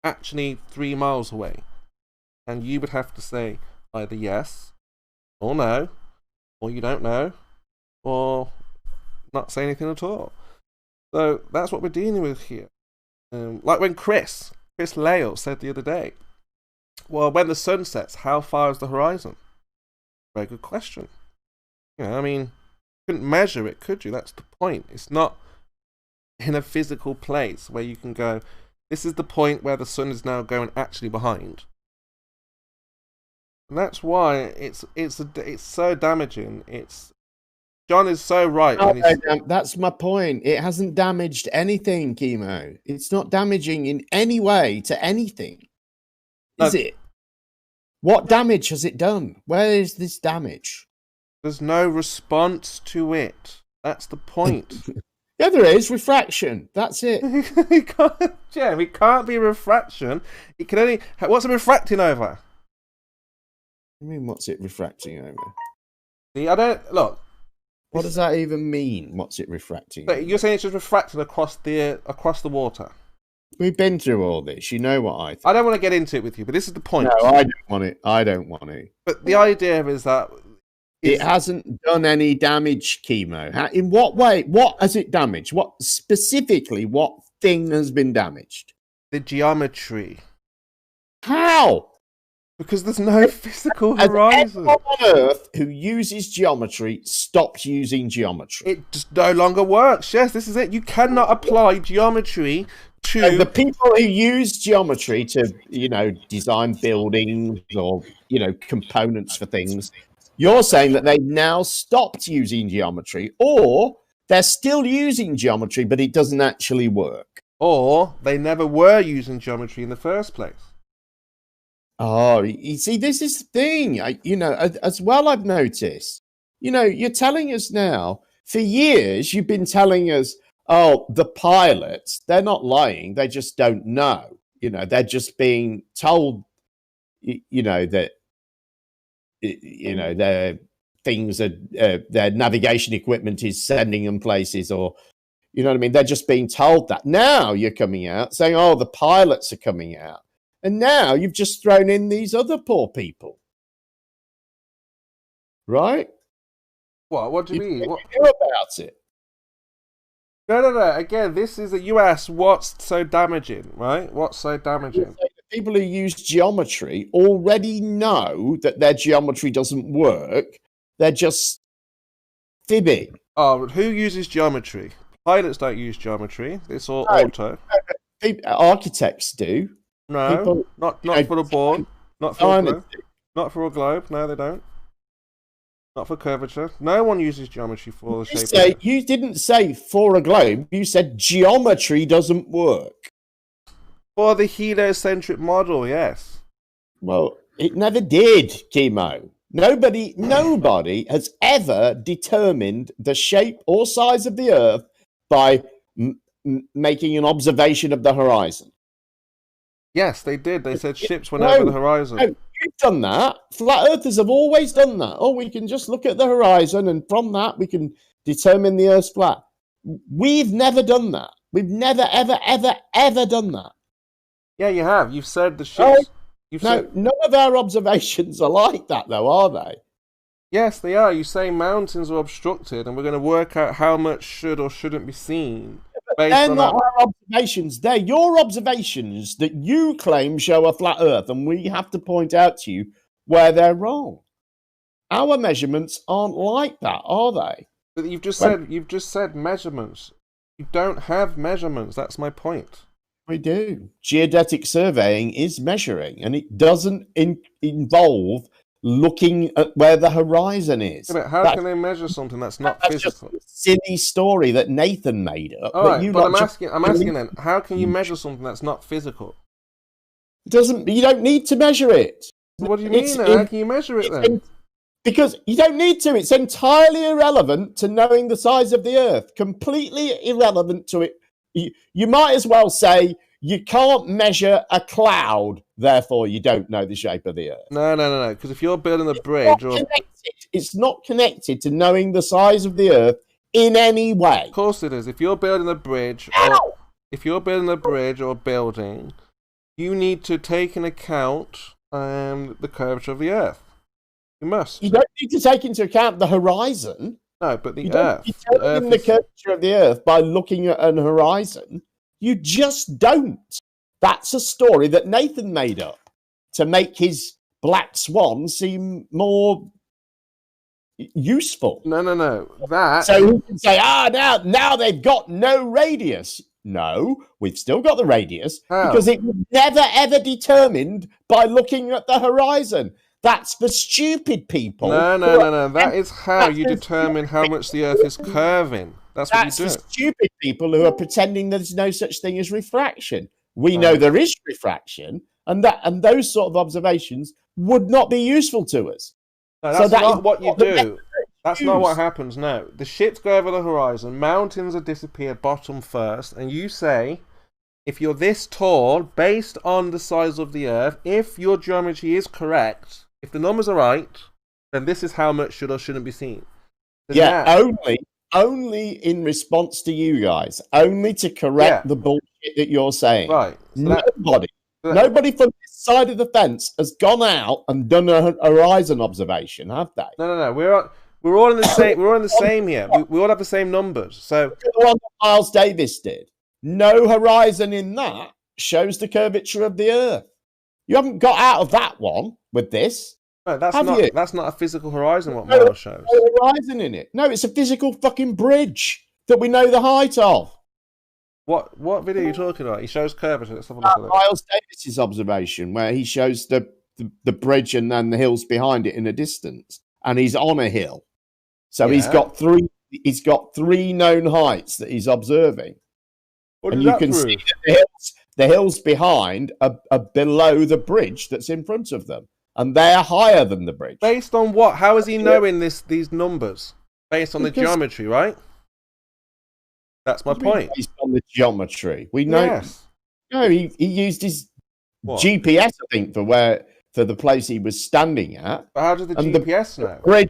actually 3 miles away? And you would have to say either yes, or no, or you don't know, or not say anything at all. So that's what we're dealing with here. Like when Chris Lale said the other day, well, when the sun sets, how far is the horizon? Very good question. You know, I mean, you couldn't measure it, could you? That's the point. It's not in a physical place where you can go, this is the point where the sun is now going actually behind. And that's why it's so damaging. John is so right. That's my point. It hasn't damaged anything, KIMO. It's not damaging in any way to anything, is it? What damage has it done? Where is this damage? There's no response to it. That's the point. Yeah, there is refraction. That's it. It can't be refraction. It can only. What's it refracting over? I mean, what's it refracting over? See, I don't look. What does that even mean? What's it refracting? But you're saying it's just refracting across the water. We've been through all this. You know what I think. I don't want to get into it with you, but this is the point. No, I don't want it. I don't want to. But the idea is that it hasn't done any damage, KIMO. In what way? What has it damaged? What specifically? What thing has been damaged? The geometry. How? Because there's no physical horizon. Everyone on Earth who uses geometry stopped using geometry. It just no longer works. Yes, this is it. You cannot apply geometry to... So the people who use geometry to, design buildings or, components for things, you're saying that they've now stopped using geometry, or they're still using geometry, but it doesn't actually work. Or they never were using geometry in the first place. Oh, you see, this is the thing, as well I've noticed. You're telling us now, for years, you've been telling us, oh, the pilots, they're not lying, they just don't know. They're just being told, that, their things are, their navigation equipment is sending them places, or, you know what I mean? They're just being told that. Now you're coming out saying, oh, the pilots are coming out. And now you've just thrown in these other poor people. Right? What do you mean? What do about it? No. Again, this is you asked what's so damaging, right? What's so damaging? The people who use geometry already know that their geometry doesn't work. They're just fibbing. Oh, who uses geometry? Pilots don't use geometry. It's all auto. Architects do. No, people, not for a board, not for a globe. Not for a globe. No, they don't. Not for curvature. No one uses geometry for the shape. You didn't say for a globe. You said geometry doesn't work. For the heliocentric model, yes. Well, it never did, KIMO. Nobody has ever determined the shape or size of the Earth by making an observation of the horizon. Yes, they did. They said ships went over the horizon. No, you've done that. Flat Earthers have always done that. Oh, we can just look at the horizon, and from that we can determine the Earth's flat. We've never done that. We've never, ever, ever, ever done that. Yeah, you have. You've said the ships. None of our observations are like that, though, are they? Yes, they are. You say mountains are obstructed, and we're going to work out how much should or shouldn't be seen. They're not our observations. They're your observations that you claim show a flat Earth, and we have to point out to you where they're wrong. Our measurements aren't like that, are they? But you've just said measurements. You don't have measurements. That's my point. We do. Geodetic surveying is measuring, and it doesn't involve looking at where the horizon is. Yeah, but how can they measure something that's not physical? Just a silly story that Nathan made up. All right, but I'm asking then, how can you measure something that's not physical? You don't need to measure it. What do you mean then? How can you measure it then? Because you don't need to. It's entirely irrelevant to knowing the size of the Earth. Completely irrelevant to it. You might as well say you can't measure a cloud, therefore you don't know the shape of the Earth. No. Because if you're building a bridge, it's not connected to knowing the size of the Earth in any way. Of course it is. If you're building a bridge, or building, you need to take into account the curvature of the Earth. You must. You don't need to take into account the horizon. No, but the Earth. You determine the curvature of the Earth by looking at an horizon. You just don't. That's a story that Nathan made up to make his black swan seem more useful. No. So you can say, now they've got no radius. No, we've still got the radius because it was never ever determined by looking at the horizon. That's for stupid people. No. That is how you determine how much the Earth is curving. That's what you do. That's for stupid people who are pretending there's no such thing as refraction. We know there is refraction, and those sort of observations would not be useful to us. No, that's not what you do. That's not what happens. No, the ships go over the horizon. Mountains are disappeared bottom first, and you say, if you're this tall, based on the size of the Earth, if your geometry is correct. If the numbers are right, then this is how much should or shouldn't be seen. Only in response to you guys. Only to correct the bullshit that you're saying. Right. So nobody from this side of the fence has gone out and done a horizon observation, have they? No. We're all in the same. We're all in the same here. We all have the same numbers. So the one that Miles Davis did. No horizon in that shows the curvature of the Earth. You haven't got out of that one with this. No, that's not a physical horizon, what Miles shows. No horizon in it. No, it's a physical fucking bridge that we know the height of. What video are you talking about? He shows curvature. Let's have a look at it. Miles Davis's observation, where he shows the bridge and then the hills behind it in a distance. And he's on a hill. So he's got three known heights that he's observing. What and does you can see that the hills behind are below the bridge that's in front of them. And they're higher than the bridge. Based on what? How is he knowing these numbers? Based on the geometry, right? That's my point. Based on the geometry. We know. Yes. No, he used his GPS, I think, for the place he was standing at. But how does the GPS know?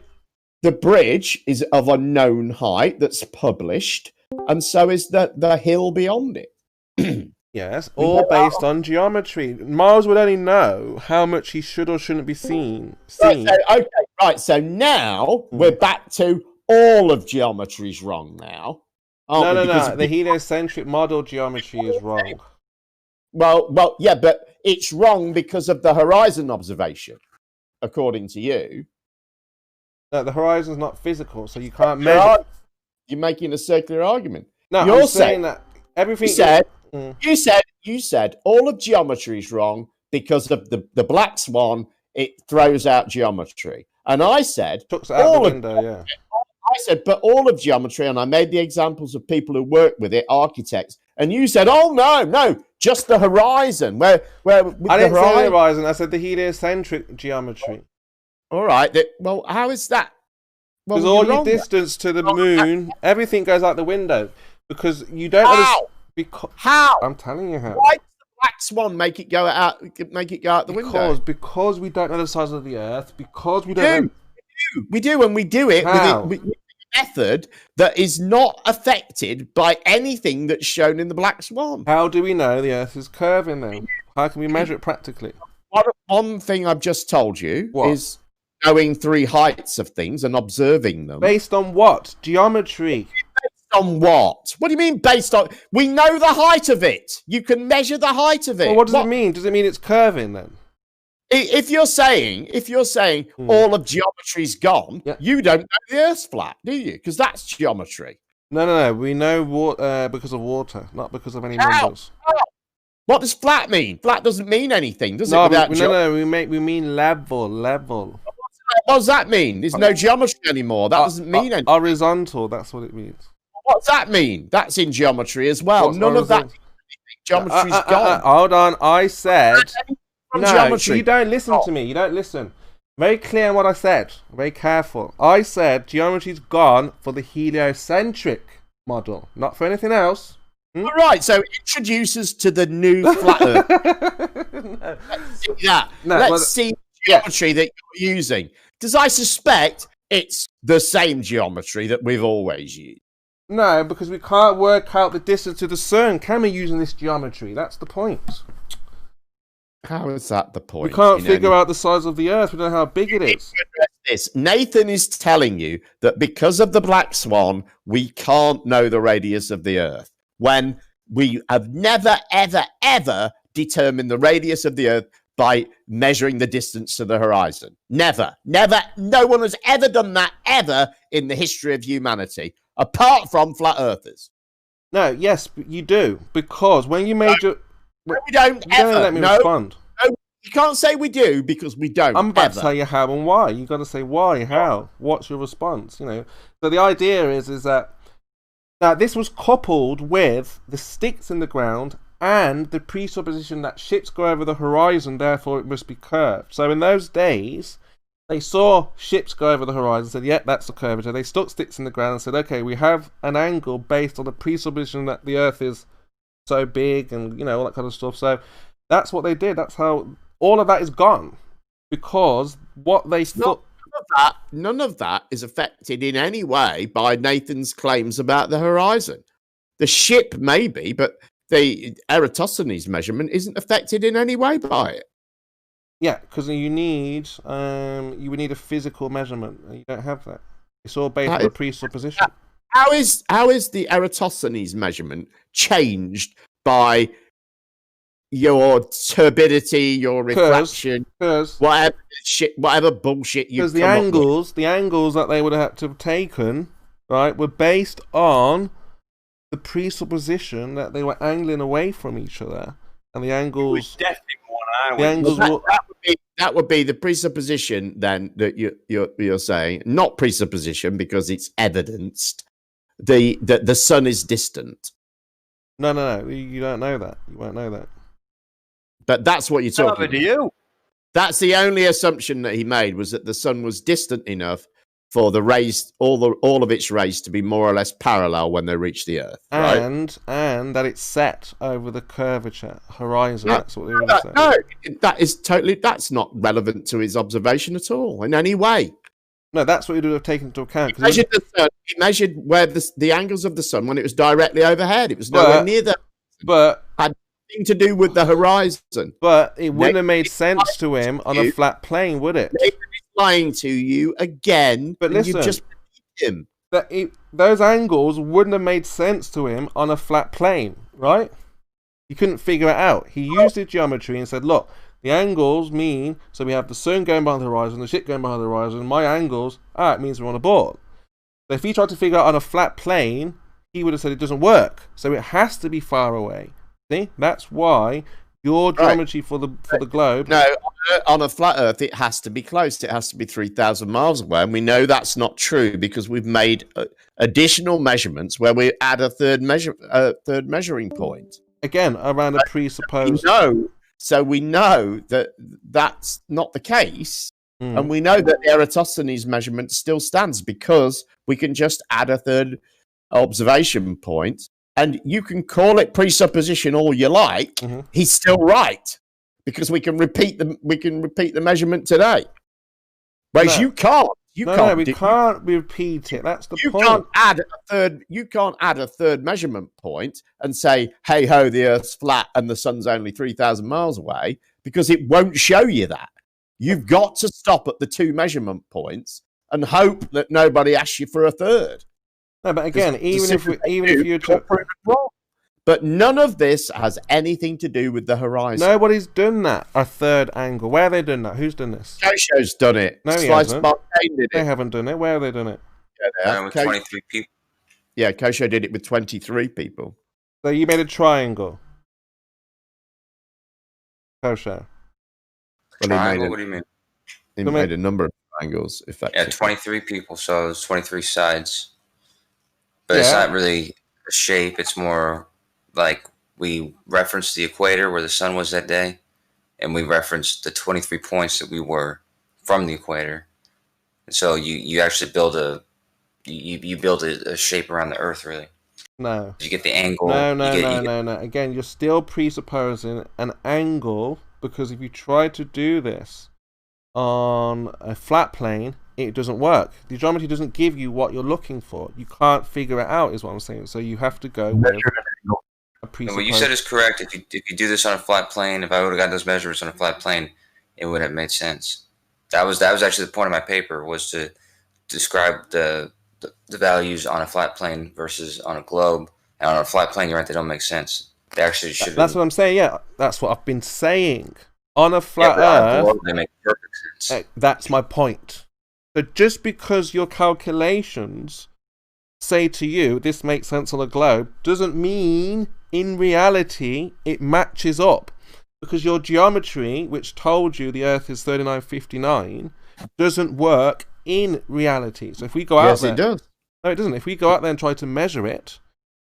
The bridge is of a known height that's published, and so is the hill beyond it. Yes, all based on geometry. Miles would only know how much he should or shouldn't be seen. Right, so now we're back to all of geometry's wrong now. No. The heliocentric model geometry is wrong. Well, yeah, but it's wrong because of the horizon observation, according to you. No, the horizon's not physical, so you can't measure. You're making a circular argument. No, I'm saying that everything. You said all of geometry is wrong because of the black swan. It throws out geometry, and I said chucks it out the window. Yeah. I said, but all of geometry, and I made the examples of people who work with it, architects, and you said, oh no, just the horizon. Where I didn't say the horizon. I said the heliocentric geometry. All right. Well, how is that? Because all your distance to the moon, everything goes out the window. Because you don't. How? How? I'm telling you how. Why does the black swan make it go out? Make it go out the window? Because we don't know the size of the Earth. Because we don't. We do, and we do it with a method that is not affected by anything that's shown in the black swan. How do we know the Earth is curving then? How can we measure it practically? One thing I've just told you is knowing three heights of things and observing them. Based on what? Geometry. Based on what? What do you mean based on? We know the height of it. You can measure the height of it. Well, what does it mean? Does it mean it's curving then? If you're saying all of geometry's gone, you don't know the Earth's flat, do you? Because that's geometry. No. We know because of water, not because of any numbers. What does flat mean? Flat doesn't mean anything, does it? No. We mean level. What does that mean? There's no geometry anymore. That doesn't mean anything. Horizontal. That's what it means. What does that mean? That's in geometry as well. None of that. Geometry's gone. Hold on. I said. No, geometry. You don't listen to me. You don't listen. Very clear on what I said. Very careful. I said geometry's gone for the heliocentric model, not for anything else. All right, so introduce us to the new flat Earth. No. Let's see that. Let's see geometry that you're using. Because I suspect it's the same geometry that we've always used. No, because we can't work out the distance to the sun, can we, using this geometry? That's the point. How is that the point? We can't figure out the size of the Earth. We don't know how big it is. Nathan is telling you that because of the black swan, we can't know the radius of the Earth. When we have never, ever, ever determined the radius of the Earth by measuring the distance to the horizon. Never. No one has ever done that ever in the history of humanity, apart from flat earthers. No, yes, you do. Because when you measure... No, we don't ever. Let me respond. No, you can't say we do because we don't. I'm about to tell you how and why. You've got to say why, how, what's your response, you know. So the idea is that now this was coupled with the sticks in the ground and the presupposition that ships go over the horizon, therefore it must be curved. So in those days, they saw ships go over the horizon, said, yeah, that's the curvature. They stuck sticks in the ground and said, okay, we have an angle based on the presupposition that the Earth is so big and, you know, all that kind of stuff. So that's what they did. That's how all of that is gone, because what they thought... None of that is affected in any way by Nathan's claims about the horizon. The ship maybe, but the Eratosthenes measurement isn't affected in any way by it. Yeah, because you would need a physical measurement. You don't have that. It's all based on a presupposition. How is the Eratosthenes measurement changed by your turbidity, your refraction, whatever bullshit you? Because the angles that they would have had to have taken, right, were based on the presupposition that they were angling away from each other, and the angles. That would be the presupposition then that you're saying, not presupposition because it's evidenced. The sun is distant. No. You don't know that. You won't know that. But that's what you're talking about. You. That's the only assumption that he made, was that the sun was distant enough for the rays, all of its rays, to be more or less parallel when they reach the Earth, and that it's set over the curvature horizon. That's what they were saying. No, that's not relevant to his observation at all in any way. No, that's what he would have taken into account. He measured the sun. He measured where the angles of the sun when it was directly overhead. It was nowhere near the. But had nothing to do with the horizon. But it wouldn't have made sense to him on a flat plane, would it? Nathan is lying to you again. But listen, you just believed him. Those angles wouldn't have made sense to him on a flat plane, right? He couldn't figure it out. He used his geometry and said, look, the angles mean, so we have the sun going behind the horizon, the ship going behind the horizon, my angles, it means we're on a board. So if he tried to figure out on a flat plane, he would have said it doesn't work. So it has to be far away. See? That's why your geometry for the globe... No, on a flat Earth, it has to be close. It has to be 3,000 miles away. And we know that's not true because we've made additional measurements where we add a third measuring point. again, around a presupposed. We know that that's not the case. And we know that Eratosthenes' measurement still stands because we can just add a third observation point, and you can call it presupposition all you like. He's still right because we can repeat the measurement today. Whereas you can't. We can't repeat it. That's the point. You can't add a third measurement point and say, "Hey ho, the Earth's flat and the sun's only 3,000 miles away," because it won't show you that. You've got to stop at the 2 measurement points and hope that nobody asks you for a third. No, but again, even if you but none of this has anything to do with the horizon. Nobody's done that. A third angle. Where have they done that? Who's done this? Kosho's done it. No, he hasn't. They haven't done it. Where have they done it? Yeah, they have. With 23 people. Yeah, Kosho did it with 23 people. So you made a triangle. Kosho. Triangle? What do you mean? He made a number of triangles. Yeah, 23 people, so it's 23 sides. But it's not really a shape. It's more like we referenced the equator where the sun was that day, and we referenced the 23 points that we were from the equator. And so you actually build a shape around the Earth, really. No. You get the angle. No. Again, you're still presupposing an angle, because if you try to do this on a flat plane, it doesn't work. The geometry doesn't give you what you're looking for. You can't figure it out, is what I'm saying. So you have to go with a presupposed. What you said is correct. If you do this on a flat plane, if I would have got those measurements on a flat plane, it would have made sense. That was actually the point of my paper, was to describe the values on a flat plane versus on a globe. And on a flat plane, you're right, they don't make sense. They actually should. That's what I'm saying. Yeah, that's what I've been saying. On a flat Earth, globe, they make perfect sense. That's my point. So just because your calculations say to you this makes sense on a globe doesn't mean in reality it matches up, because your geometry, which told you the Earth is 3959, doesn't work in reality. So if we go out there, it does. No, it doesn't. If we go out there and try to measure it,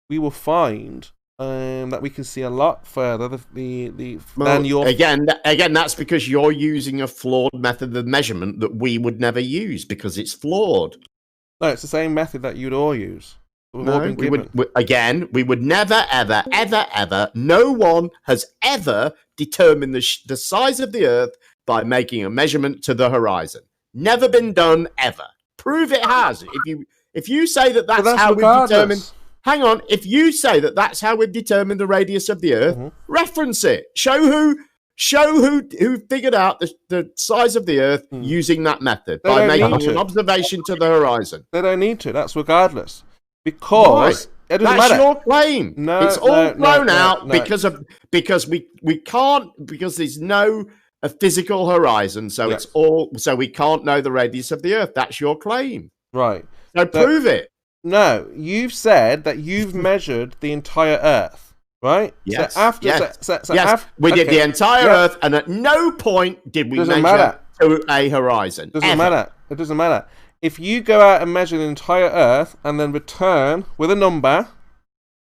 we will find that we can see a lot further than your... Again, that's because you're using a flawed method of measurement that we would never use because it's flawed. No, it's the same method that you'd all use. We would never, ever, no one has ever determined the size of the Earth by making a measurement to the horizon. Never been done, ever. Prove it has. If you say that's how we determine... Hang on, if you say that's how we've determined the radius of the Earth, reference it. Show who figured out the size of the Earth using that method by making an observation to the horizon. They don't need to. That's regardless. Because it doesn't matter. That's your claim. No, it's all blown out because we can't, because there's no physical horizon, so so we can't know the radius of the Earth. That's your claim. Right. So prove it. No, you've said that you've measured the entire Earth, right? Yes. So we did the entire Earth, and at no point did we measure to a horizon. Doesn't matter. It doesn't matter. If you go out and measure the entire Earth and then return with a number,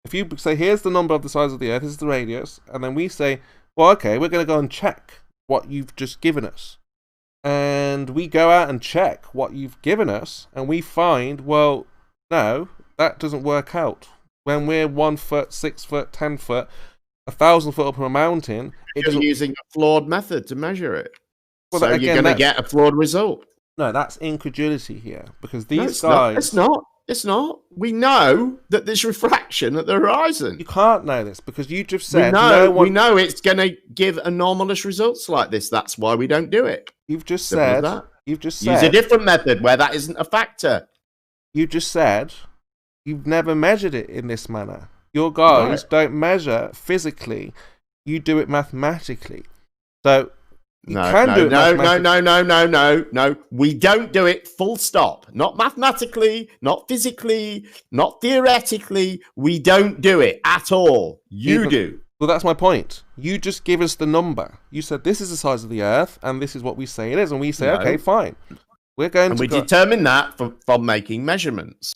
if you say, here's the number of the size of the Earth, this is the radius, and then we say, well, okay, we're going to go and check what you've just given us. And we go out and check what you've given us, and we find, well, no, that doesn't work out. When we're 1 foot, 6 foot, 10 foot, 1,000 foot up on a mountain, you're using a flawed method to measure it. Well, so you're going to get a flawed result. No, that's incredulity here, because these guys... It's not. We know that there's refraction at the horizon. You can't know this because you just said we know it's going to give anomalous results like this. That's why we don't do it. You've just said use a different method where that isn't a factor. You just said you've never measured it in this manner. Your guys don't measure physically. You do it mathematically. So you can do it mathematically. No. We don't do it full stop. Not mathematically, not physically, not theoretically. We don't do it at all. You do. Well, that's my point. You just give us the number. You said this is the size of the Earth, and this is what we say it is, and we say, okay, fine. We're going and we determine that from making measurements.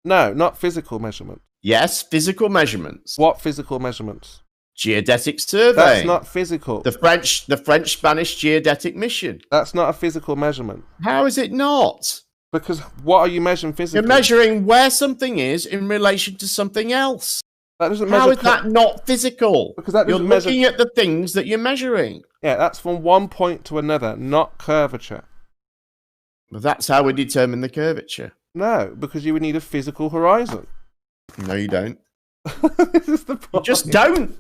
No, not physical measurements. Yes, physical measurements. What physical measurements? Geodetic survey. That's not physical. The French-Spanish geodetic mission. That's not a physical measurement. How is it not? Because what are you measuring physically? You're measuring where something is in relation to something else. That doesn't How measure. is that not physical? Because that you're doesn't measure. looking at the things that you're measuring. Yeah, that's from one point to another, not curvature. Well, that's how we determine the curvature. No, because you would need a physical horizon. No, you don't. This is the point. You just don't.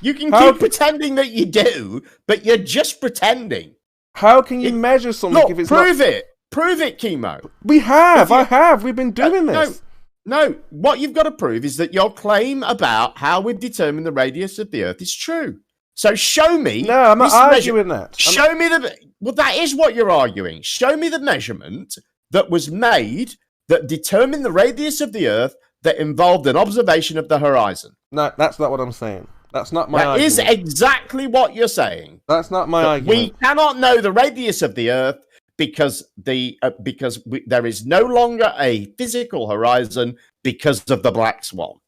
You can keep pretending that you do, but you're just pretending. How can you measure something Look, if it's prove not... it. Prove it, KIMO. We have. I have. We've been doing this. No. What you've got to prove is that your claim about how we've determined the radius of the Earth is true. So show me. No, I'm not arguing that. Show me the... Well, that is what you're arguing. Show me the measurement that was made that determined the radius of the Earth that involved an observation of the horizon. No, that's not what I'm saying. That's not my argument. That is exactly what you're saying. That's not my argument. We cannot know the radius of the Earth because there is no longer a physical horizon because of the black swan.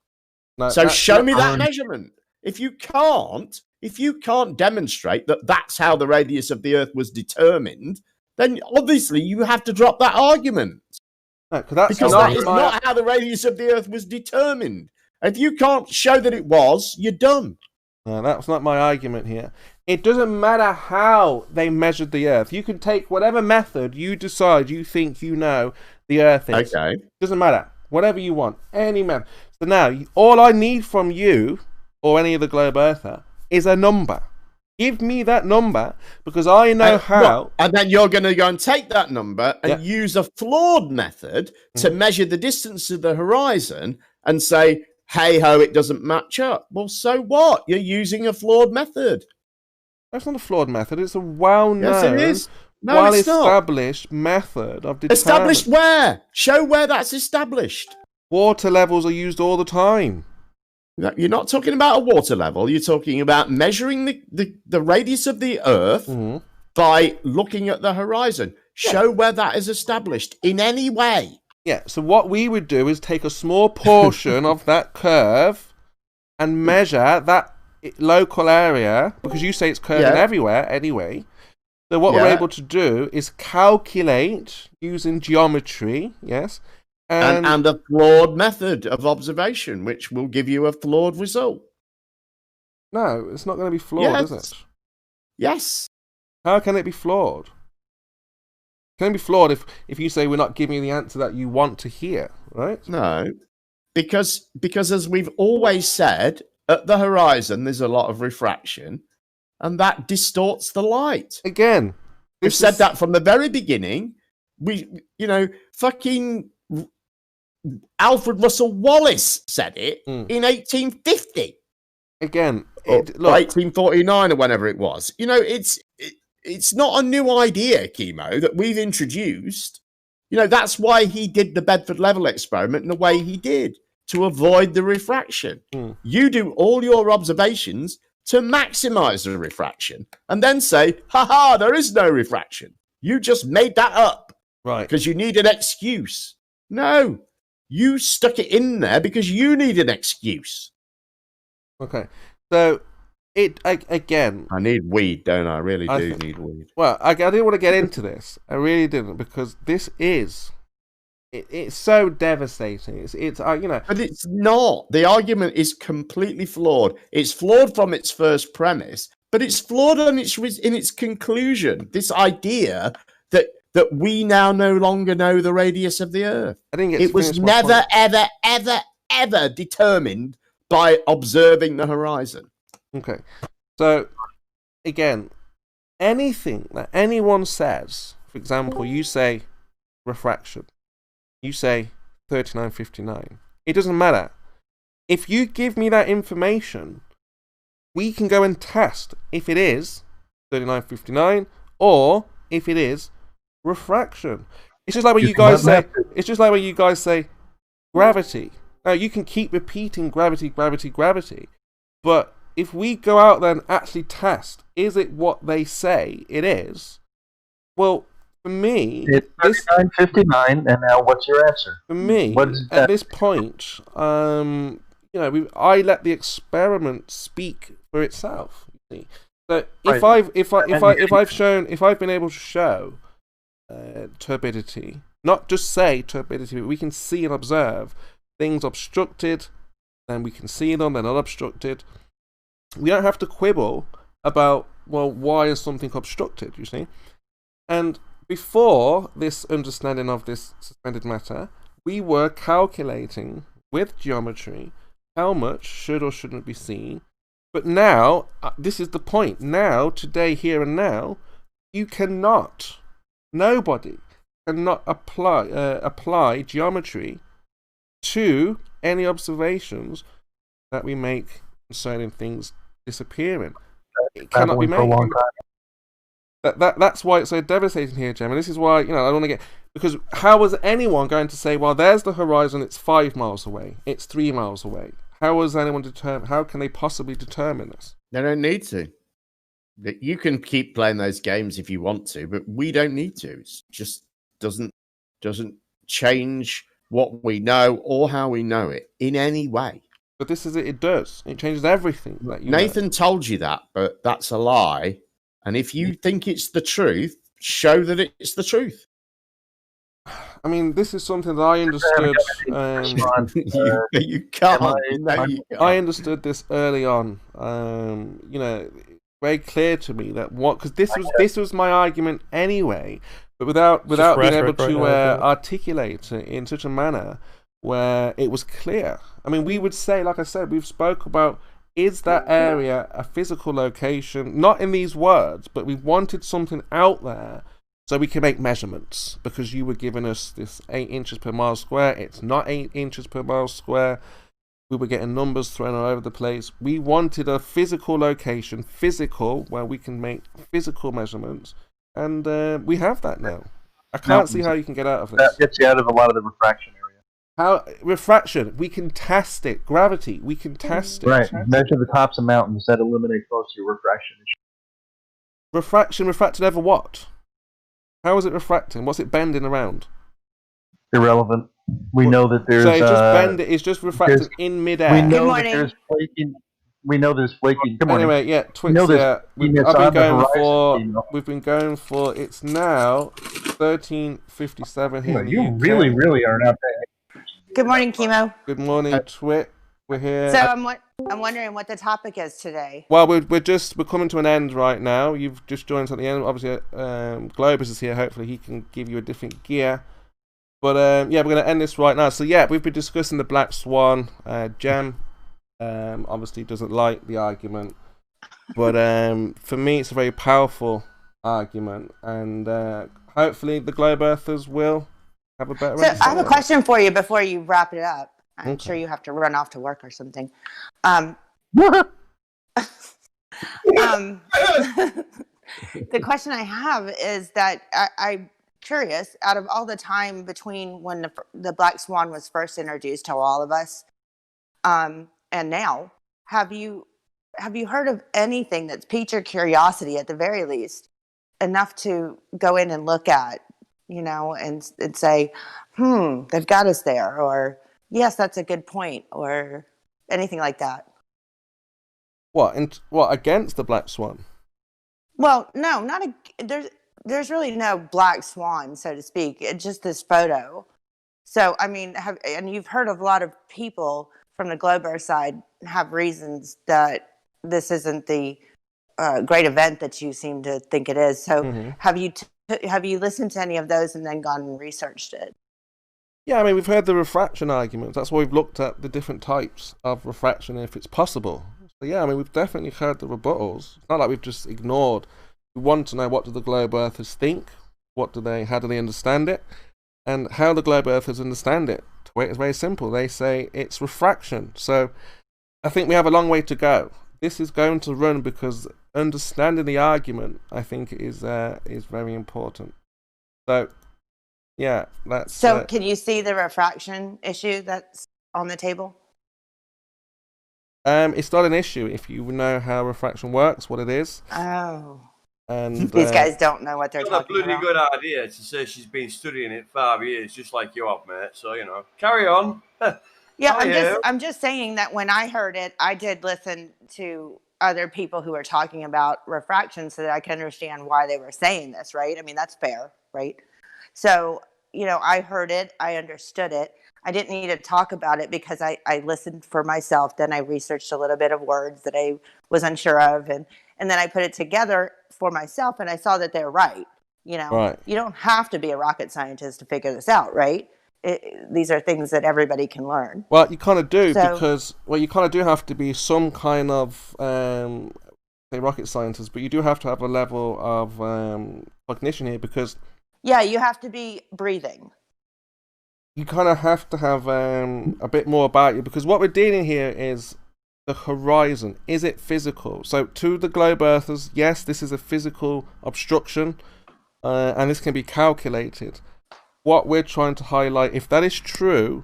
No, so show me that measurement. If you can't demonstrate that that's how the radius of the Earth was determined, then obviously you have to drop that argument. No, because that is not how the radius of the Earth was determined. If you can't show that it was, you're done. No, that's not my argument here. It doesn't matter how they measured the Earth. You can take whatever method you decide you think you know the Earth is. Okay. Doesn't matter. Whatever you want. Any method. So now, all I need from you, or any other globe earther, is a number. Give me that number, because I know how... And then you're going to go and take that number and use a flawed method to measure the distance to the horizon and say, hey-ho, it doesn't match up. Well, so what? You're using a flawed method. That's not a flawed method. It's a well-known, yes, it is. No, well-established method of determining... Established where? Show where that's established. Water levels are used all the time. You're not talking about a water level. You're talking about measuring the radius of the Earth by looking at the horizon. Show where that is established in any way. Yeah, so what we would do is take a small portion of that curve and measure that local area, because you say it's curving everywhere anyway. So what we're able to do is calculate using geometry, and a flawed method of observation, which will give you a flawed result. No, it's not going to be flawed, is it? Yes. How can it be flawed? Can it be flawed if you say we're not giving you the answer that you want to hear, right? No, because as we've always said, at the horizon there's a lot of refraction, and that distorts the light. Again, we've said that from the very beginning. Fucking Alfred Russel Wallace said it in 1850. Again, look, 1849 or whenever it was. It's not a new idea, KIMO, that we've introduced. That's why he did the Bedford level experiment in the way he did, to avoid the refraction. You do all your observations to maximize the refraction and then say, ha, there is no refraction. You just made that up. Right. Because you need an excuse. No, you stuck it in there because you need an excuse. Okay, so again... I need weed, don't I? I really do need weed. Well, I didn't want to get into this. I really didn't, because this is... It's so devastating. It's But it's not. The argument is completely flawed. It's flawed from its first premise, but it's flawed in its conclusion. This idea that we now no longer know the radius of the Earth. It was never, ever, ever, ever determined by observing the horizon. Okay. So, again, anything that anyone says, for example, you say refraction, you say 3959, it doesn't matter. If you give me that information, we can go and test if it is 3959 or if it is refraction. It's just like when you guys say. It's just like when you guys say gravity. Now you can keep repeating gravity, gravity, gravity, but if we go out there and actually test, is it what they say it is? Well, for me, it's 3959, and now what's your answer? For me, at this point, I let the experiment speak for itself. You see? So if I've been able to show turbidity, not just say turbidity, but we can see and observe things obstructed, then we can see them, they're not obstructed. We don't have to quibble about, well, why is something obstructed, you see? And before this understanding of this suspended matter, we were calculating with geometry how much should or shouldn't be seen. But now, this is the point. Now, today, here and now, you cannot, nobody cannot apply geometry to any observations that we make concerning things disappearing. It cannot be made. That's why it's so devastating here, Jem. And this is why, I don't want to get... Because how was anyone going to say, well, there's the horizon, it's 5 miles away, it's 3 miles away? How was anyone determine? How can they possibly determine this? They don't need to. You can keep playing those games if you want to, but we don't need to. It just doesn't change what we know or how we know it in any way. But this is it. It does. It changes everything. That Nathan told you that, but that's a lie. And if you think it's the truth, show that it's the truth. I mean, this is something that I understood. You can't. I understood this early on. Very clear to me that because this was my argument anyway, but without being able to articulate it in such a manner where it was clear. I mean, we would say, like I said, we've spoke about, is that area a physical location? Not in these words, but we wanted something out there so we can make measurements, because you were giving us this 8 inches per mile square. It's not 8 inches per mile square. We were getting numbers thrown all over the place. We wanted a physical location, where we can make physical measurements, and we have that now. I can't see how you can get out of this. That gets you out of a lot of the refraction area. How refraction? We can test it. Gravity, we can test it. Right. Measure the tops of mountains. That eliminates most of your refraction issue. Refracted over what? How is it refracting? What's it bending around? Irrelevant. We know that there's. So it's just refracting in midair. We know that there's flaking. We know there's flaking. Good morning. Anyway, yeah, Twix. We've been going for. It's now 13:57 here. You really are not bad. Good morning, KIMO. Good morning, Twit. We're here. So I'm wondering what the topic is today. Well, we're coming to an end right now. You've just joined us at the end. Obviously, Globus is here. Hopefully, he can give you a different gear. But we're going to end this right now. So we've been discussing the Black Swan. Gem obviously doesn't like the argument, but for me, it's a very powerful argument, and hopefully, the Globe Earthers will have a better. So I have a question for you before you wrap it up. I'm sure you have to run off to work or something. The question I have is that I'm curious, out of all the time between when the Black Swan was first introduced to all of us and now, have you heard of anything that's piqued your curiosity, at the very least, enough to go in and look at, and say, they've got us there, or yes, that's a good point, or anything like that? What against the Black Swan? Well, no, not there's really no Black Swan, so to speak. It's just this photo. So, I mean, and you've heard of a lot of people from the Globe Earth side have reasons that this isn't the great event that you seem to think it is. So, have you listened to any of those and then gone and researched it? Yeah, I mean, we've heard the refraction arguments. That's why we've looked at the different types of refraction, if it's possible. So yeah, I mean, we've definitely heard the rebuttals. It's not like we've just ignored. We want to know, what do the Globe Earthers think? How do they understand it? And how the Globe Earthers understand it? It's very simple. They say it's refraction. So I think we have a long way to go. This is going to run, because understanding the argument, I think, is very important. So yeah, that's. So can you see the refraction issue that's on the table? It's not an issue if you know how refraction works, what it is. Oh. And these guys don't know what they're talking about. It's a bloody good idea to say she's been studying it 5 years, just like you have, mate. So, carry on. Yeah, Oh, I'm just saying that when I heard it, I did listen to other people who were talking about refraction so that I could understand why they were saying this, right? I mean, that's fair, right? So, you know, I heard it, I understood it. I didn't need to talk about it because I listened for myself. Then I researched a little bit of words that I was unsure of. And then I put it together for myself and I saw that they're right. You know, Right. you don't have to be a rocket scientist to figure this out, right? These are things that everybody can learn. Well, you kind of do So, because, well, you kind of do have to be some kind of, say, rocket scientist, but you do have to have a level of cognition here because yeah, you have to be breathing. you kind of have to have a bit more about you because what we're dealing here is the horizon. Is it physical? So to the globe earthers, yes, this is a physical obstruction and this can be calculated. What we're trying to highlight, if that is true,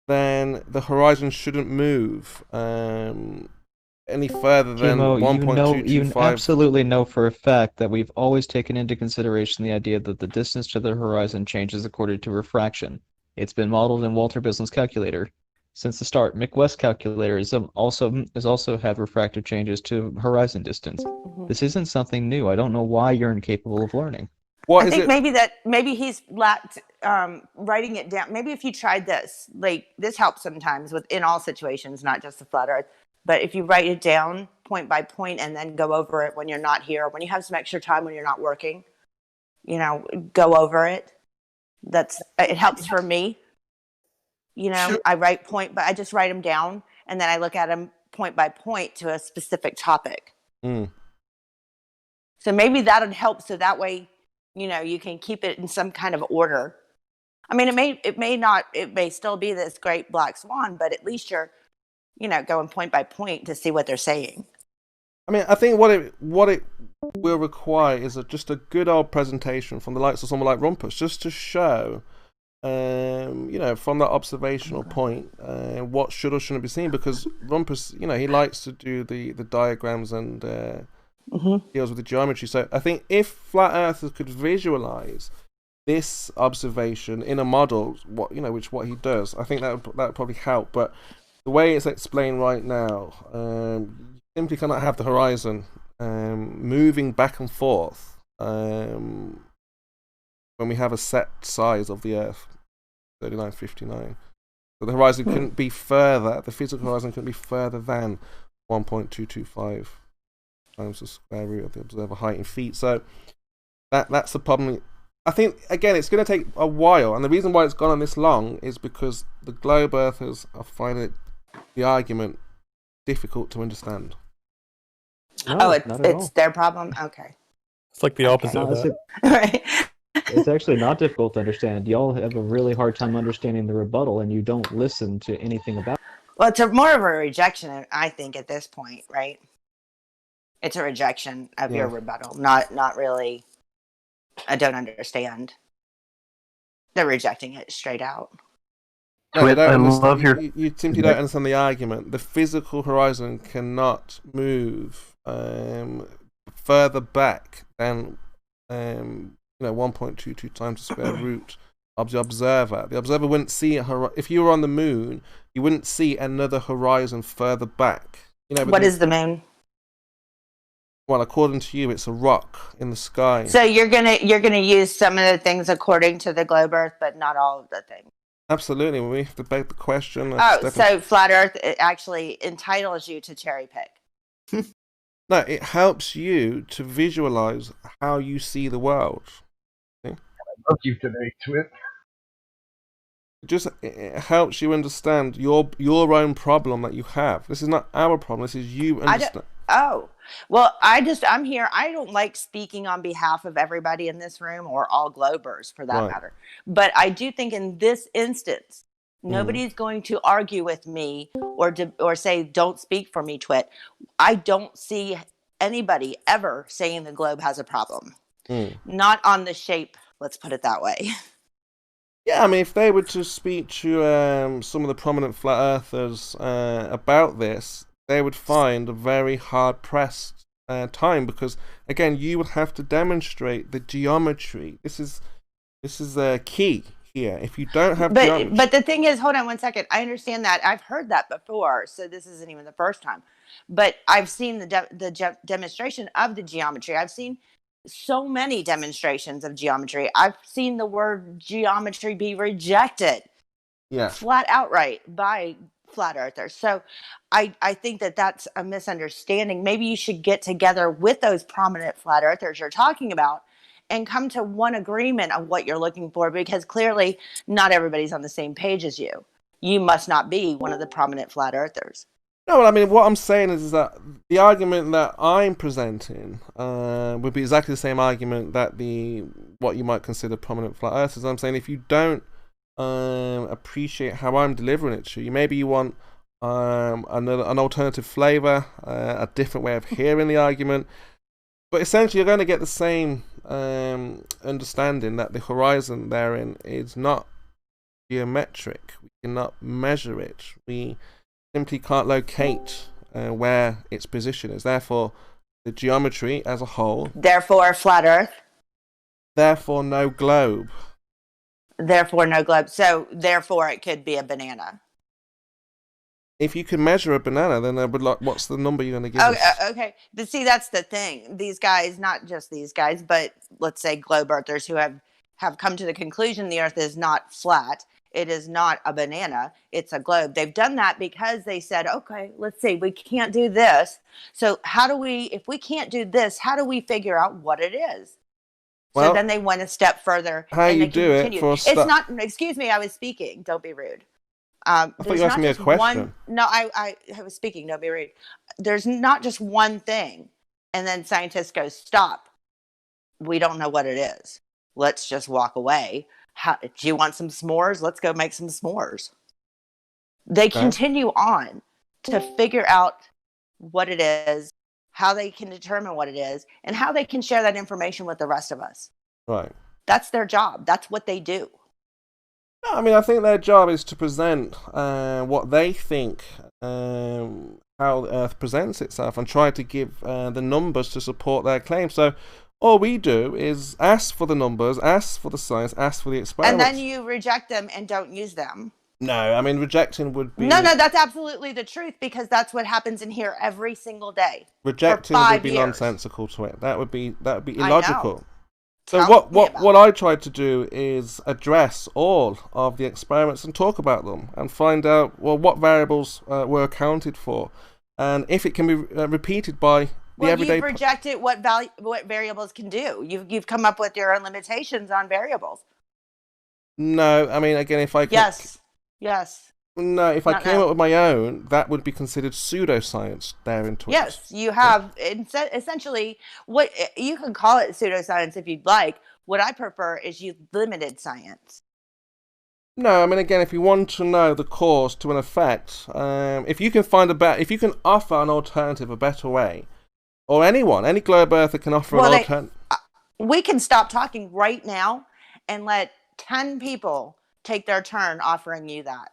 then the horizon shouldn't move any further than KIMO, 1.225. you absolutely know for a fact that we've always taken into consideration the idea that the distance to the horizon changes according to refraction. It's been modeled in Walter Bislin's calculator since the start. McWest's calculator is also had refractive changes to horizon distance. This isn't something new. I don't know why you're incapable of learning. I think maybe he's lacked writing it down. Maybe if you tried this, like this helps sometimes in all situations, not just the flat Earth. But if you write it down point by point and then go over it when you're not here, when you have some extra time when you're not working, you know, go over it. It helps for me. You know, sure. I just write them down and then I look at them point by point to a specific topic. So maybe that would help. So that way, you know, you can keep it in some kind of order. I mean, it may still be this great black swan, but at least you're, you know, going point by point to see what they're saying. I mean, I think what it will require is just a good old presentation from the likes of someone like Rumpus, just to show, you know, from that observational point, what should or shouldn't be seen. Because Rumpus, you know, he likes to do the diagrams and deals with the geometry. So I think if flat earthers could visualize this observation in a model, what he does, I think that would probably help. But the way it's explained right now, you simply cannot have the horizon moving back and forth when we have a set size of the Earth, 3959. So the horizon couldn't be further, the physical horizon couldn't be further than 1.225 times the square root of the observer height in feet. So that's the problem. I think, again, it's going to take a while, and the reason why it's gone on this long is because the globe earthers are finding the argument difficult to understand. No, it's their problem? Okay. It's like the opposite of that. Right. It's actually not difficult to understand. Y'all have a really hard time understanding the rebuttal, and you don't listen to anything about it. Well, it's more of a rejection, I think, at this point, right? It's a rejection of your rebuttal, not really, I don't understand. They're rejecting it straight out. No, you simply don't understand the argument. The physical horizon cannot move further back than 1.22 times the square root of the observer. The observer wouldn't see if you were on the moon, you wouldn't see another horizon further back. You know, what is the moon? Well, according to you, it's a rock in the sky. So you're gonna use some of the things according to the globe Earth, but not all of the things. Absolutely, we have to beg the question. So flat Earth actually entitles you to cherry pick. No, it helps you to visualize how you see the world. See? I love you today, Twit. It helps you understand your own problem that you have. This is not our problem. This is you understand. Well, I'm here. I don't like speaking on behalf of everybody in this room or all globers for that matter. But I do think in this instance, nobody's going to argue with me or say, don't speak for me, Twit. I don't see anybody ever saying the globe has a problem. Not on the shape, let's put it that way. Yeah, I mean, if they were to speak to some of the prominent flat earthers about this, they would find a very hard-pressed time because, again, you would have to demonstrate the geometry. This is key here. If you don't have but the thing is, hold on one second. I understand that. I've heard that before, so this isn't even the first time. But I've seen the demonstration of the geometry. I've seen so many demonstrations of geometry. I've seen the word geometry be rejected, flat outright by flat earthers. So I think that that's a misunderstanding. Maybe you should get together with those prominent flat earthers you're talking about and come to one agreement of what you're looking for, because clearly not everybody's on the same page as you. You must not be one of the prominent flat earthers. No, well, I mean, what I'm saying is that the argument that I'm presenting would be exactly the same argument that what you might consider prominent flat earthers. I'm saying if you don't appreciate how I'm delivering it to you, maybe you want an alternative flavor, a different way of hearing the argument, but essentially you're going to get the same understanding that the horizon therein is not geometric. We cannot measure it. We simply can't locate where its position is. Therefore, the geometry as a whole. Therefore, flat Earth. Therefore, no globe. Therefore, no globe. So, therefore, it could be a banana. If you can measure a banana, then what's the number you're going to give us? Okay. But see, that's the thing. These guys, not just these guys, but let's say globe earthers who have come to the conclusion the Earth is not flat. It is not a banana. It's a globe. They've done that because they said, okay, let's see, we can't do this. So if we can't do this, how do we figure out what it is? So then they went a step further. How you do it for a start. It's not, excuse me, I was speaking. Don't be rude. I thought you asked me a question. No, I was speaking. Don't be rude. There's not just one thing. And then scientists go, stop. We don't know what it is. Let's just walk away. Do you want some s'mores? Let's go make some s'mores. They continue on to figure out what it is, how they can determine what it is, and how they can share that information with the rest of us. Right. That's their job. That's what they do. No, I mean, I think their job is to present what they think, how the Earth presents itself, and try to give the numbers to support their claim. So all we do is ask for the numbers, ask for the science, ask for the experiments. And then you reject them and don't use them. No, I mean, rejecting would be... No, that's absolutely the truth, because that's what happens in here every single day. Rejecting would be nonsensical to it. That would be illogical. So what I tried to do is address all of the experiments and talk about them and find out, well, what variables were accounted for, and if it can be repeated by the everyday... You've rejected what variables can do. You've come up with your own limitations on variables. No, I mean, again, if I could... Yes. No, if I came up with my own, that would be considered pseudoscience therein. Yes, you have essentially what you can call it pseudoscience if you'd like. What I prefer is you limited science. No, I mean, again, if you want to know the cause to an effect, if you can if you can offer an alternative, a better way, or any globe earther can offer an alternative. We can stop talking right now and let 10 people take their turn offering you that.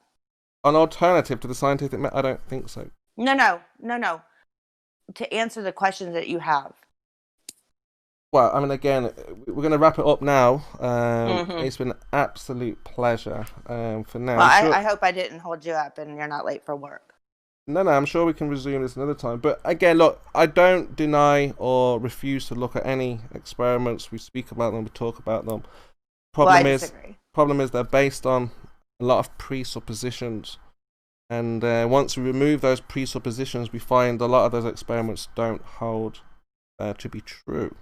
An alternative to the scientific method? I don't think so. No. To answer the questions that you have. Well, I mean, again, we're going to wrap it up now. It's been an absolute pleasure for now. Well, I hope I didn't hold you up and you're not late for work. No, I'm sure we can resume this another time. But again, look, I don't deny or refuse to look at any experiments. We speak about them, we talk about them. I disagree. Problem is they're based on a lot of presuppositions, and once we remove those presuppositions, we find a lot of those experiments don't hold to be true.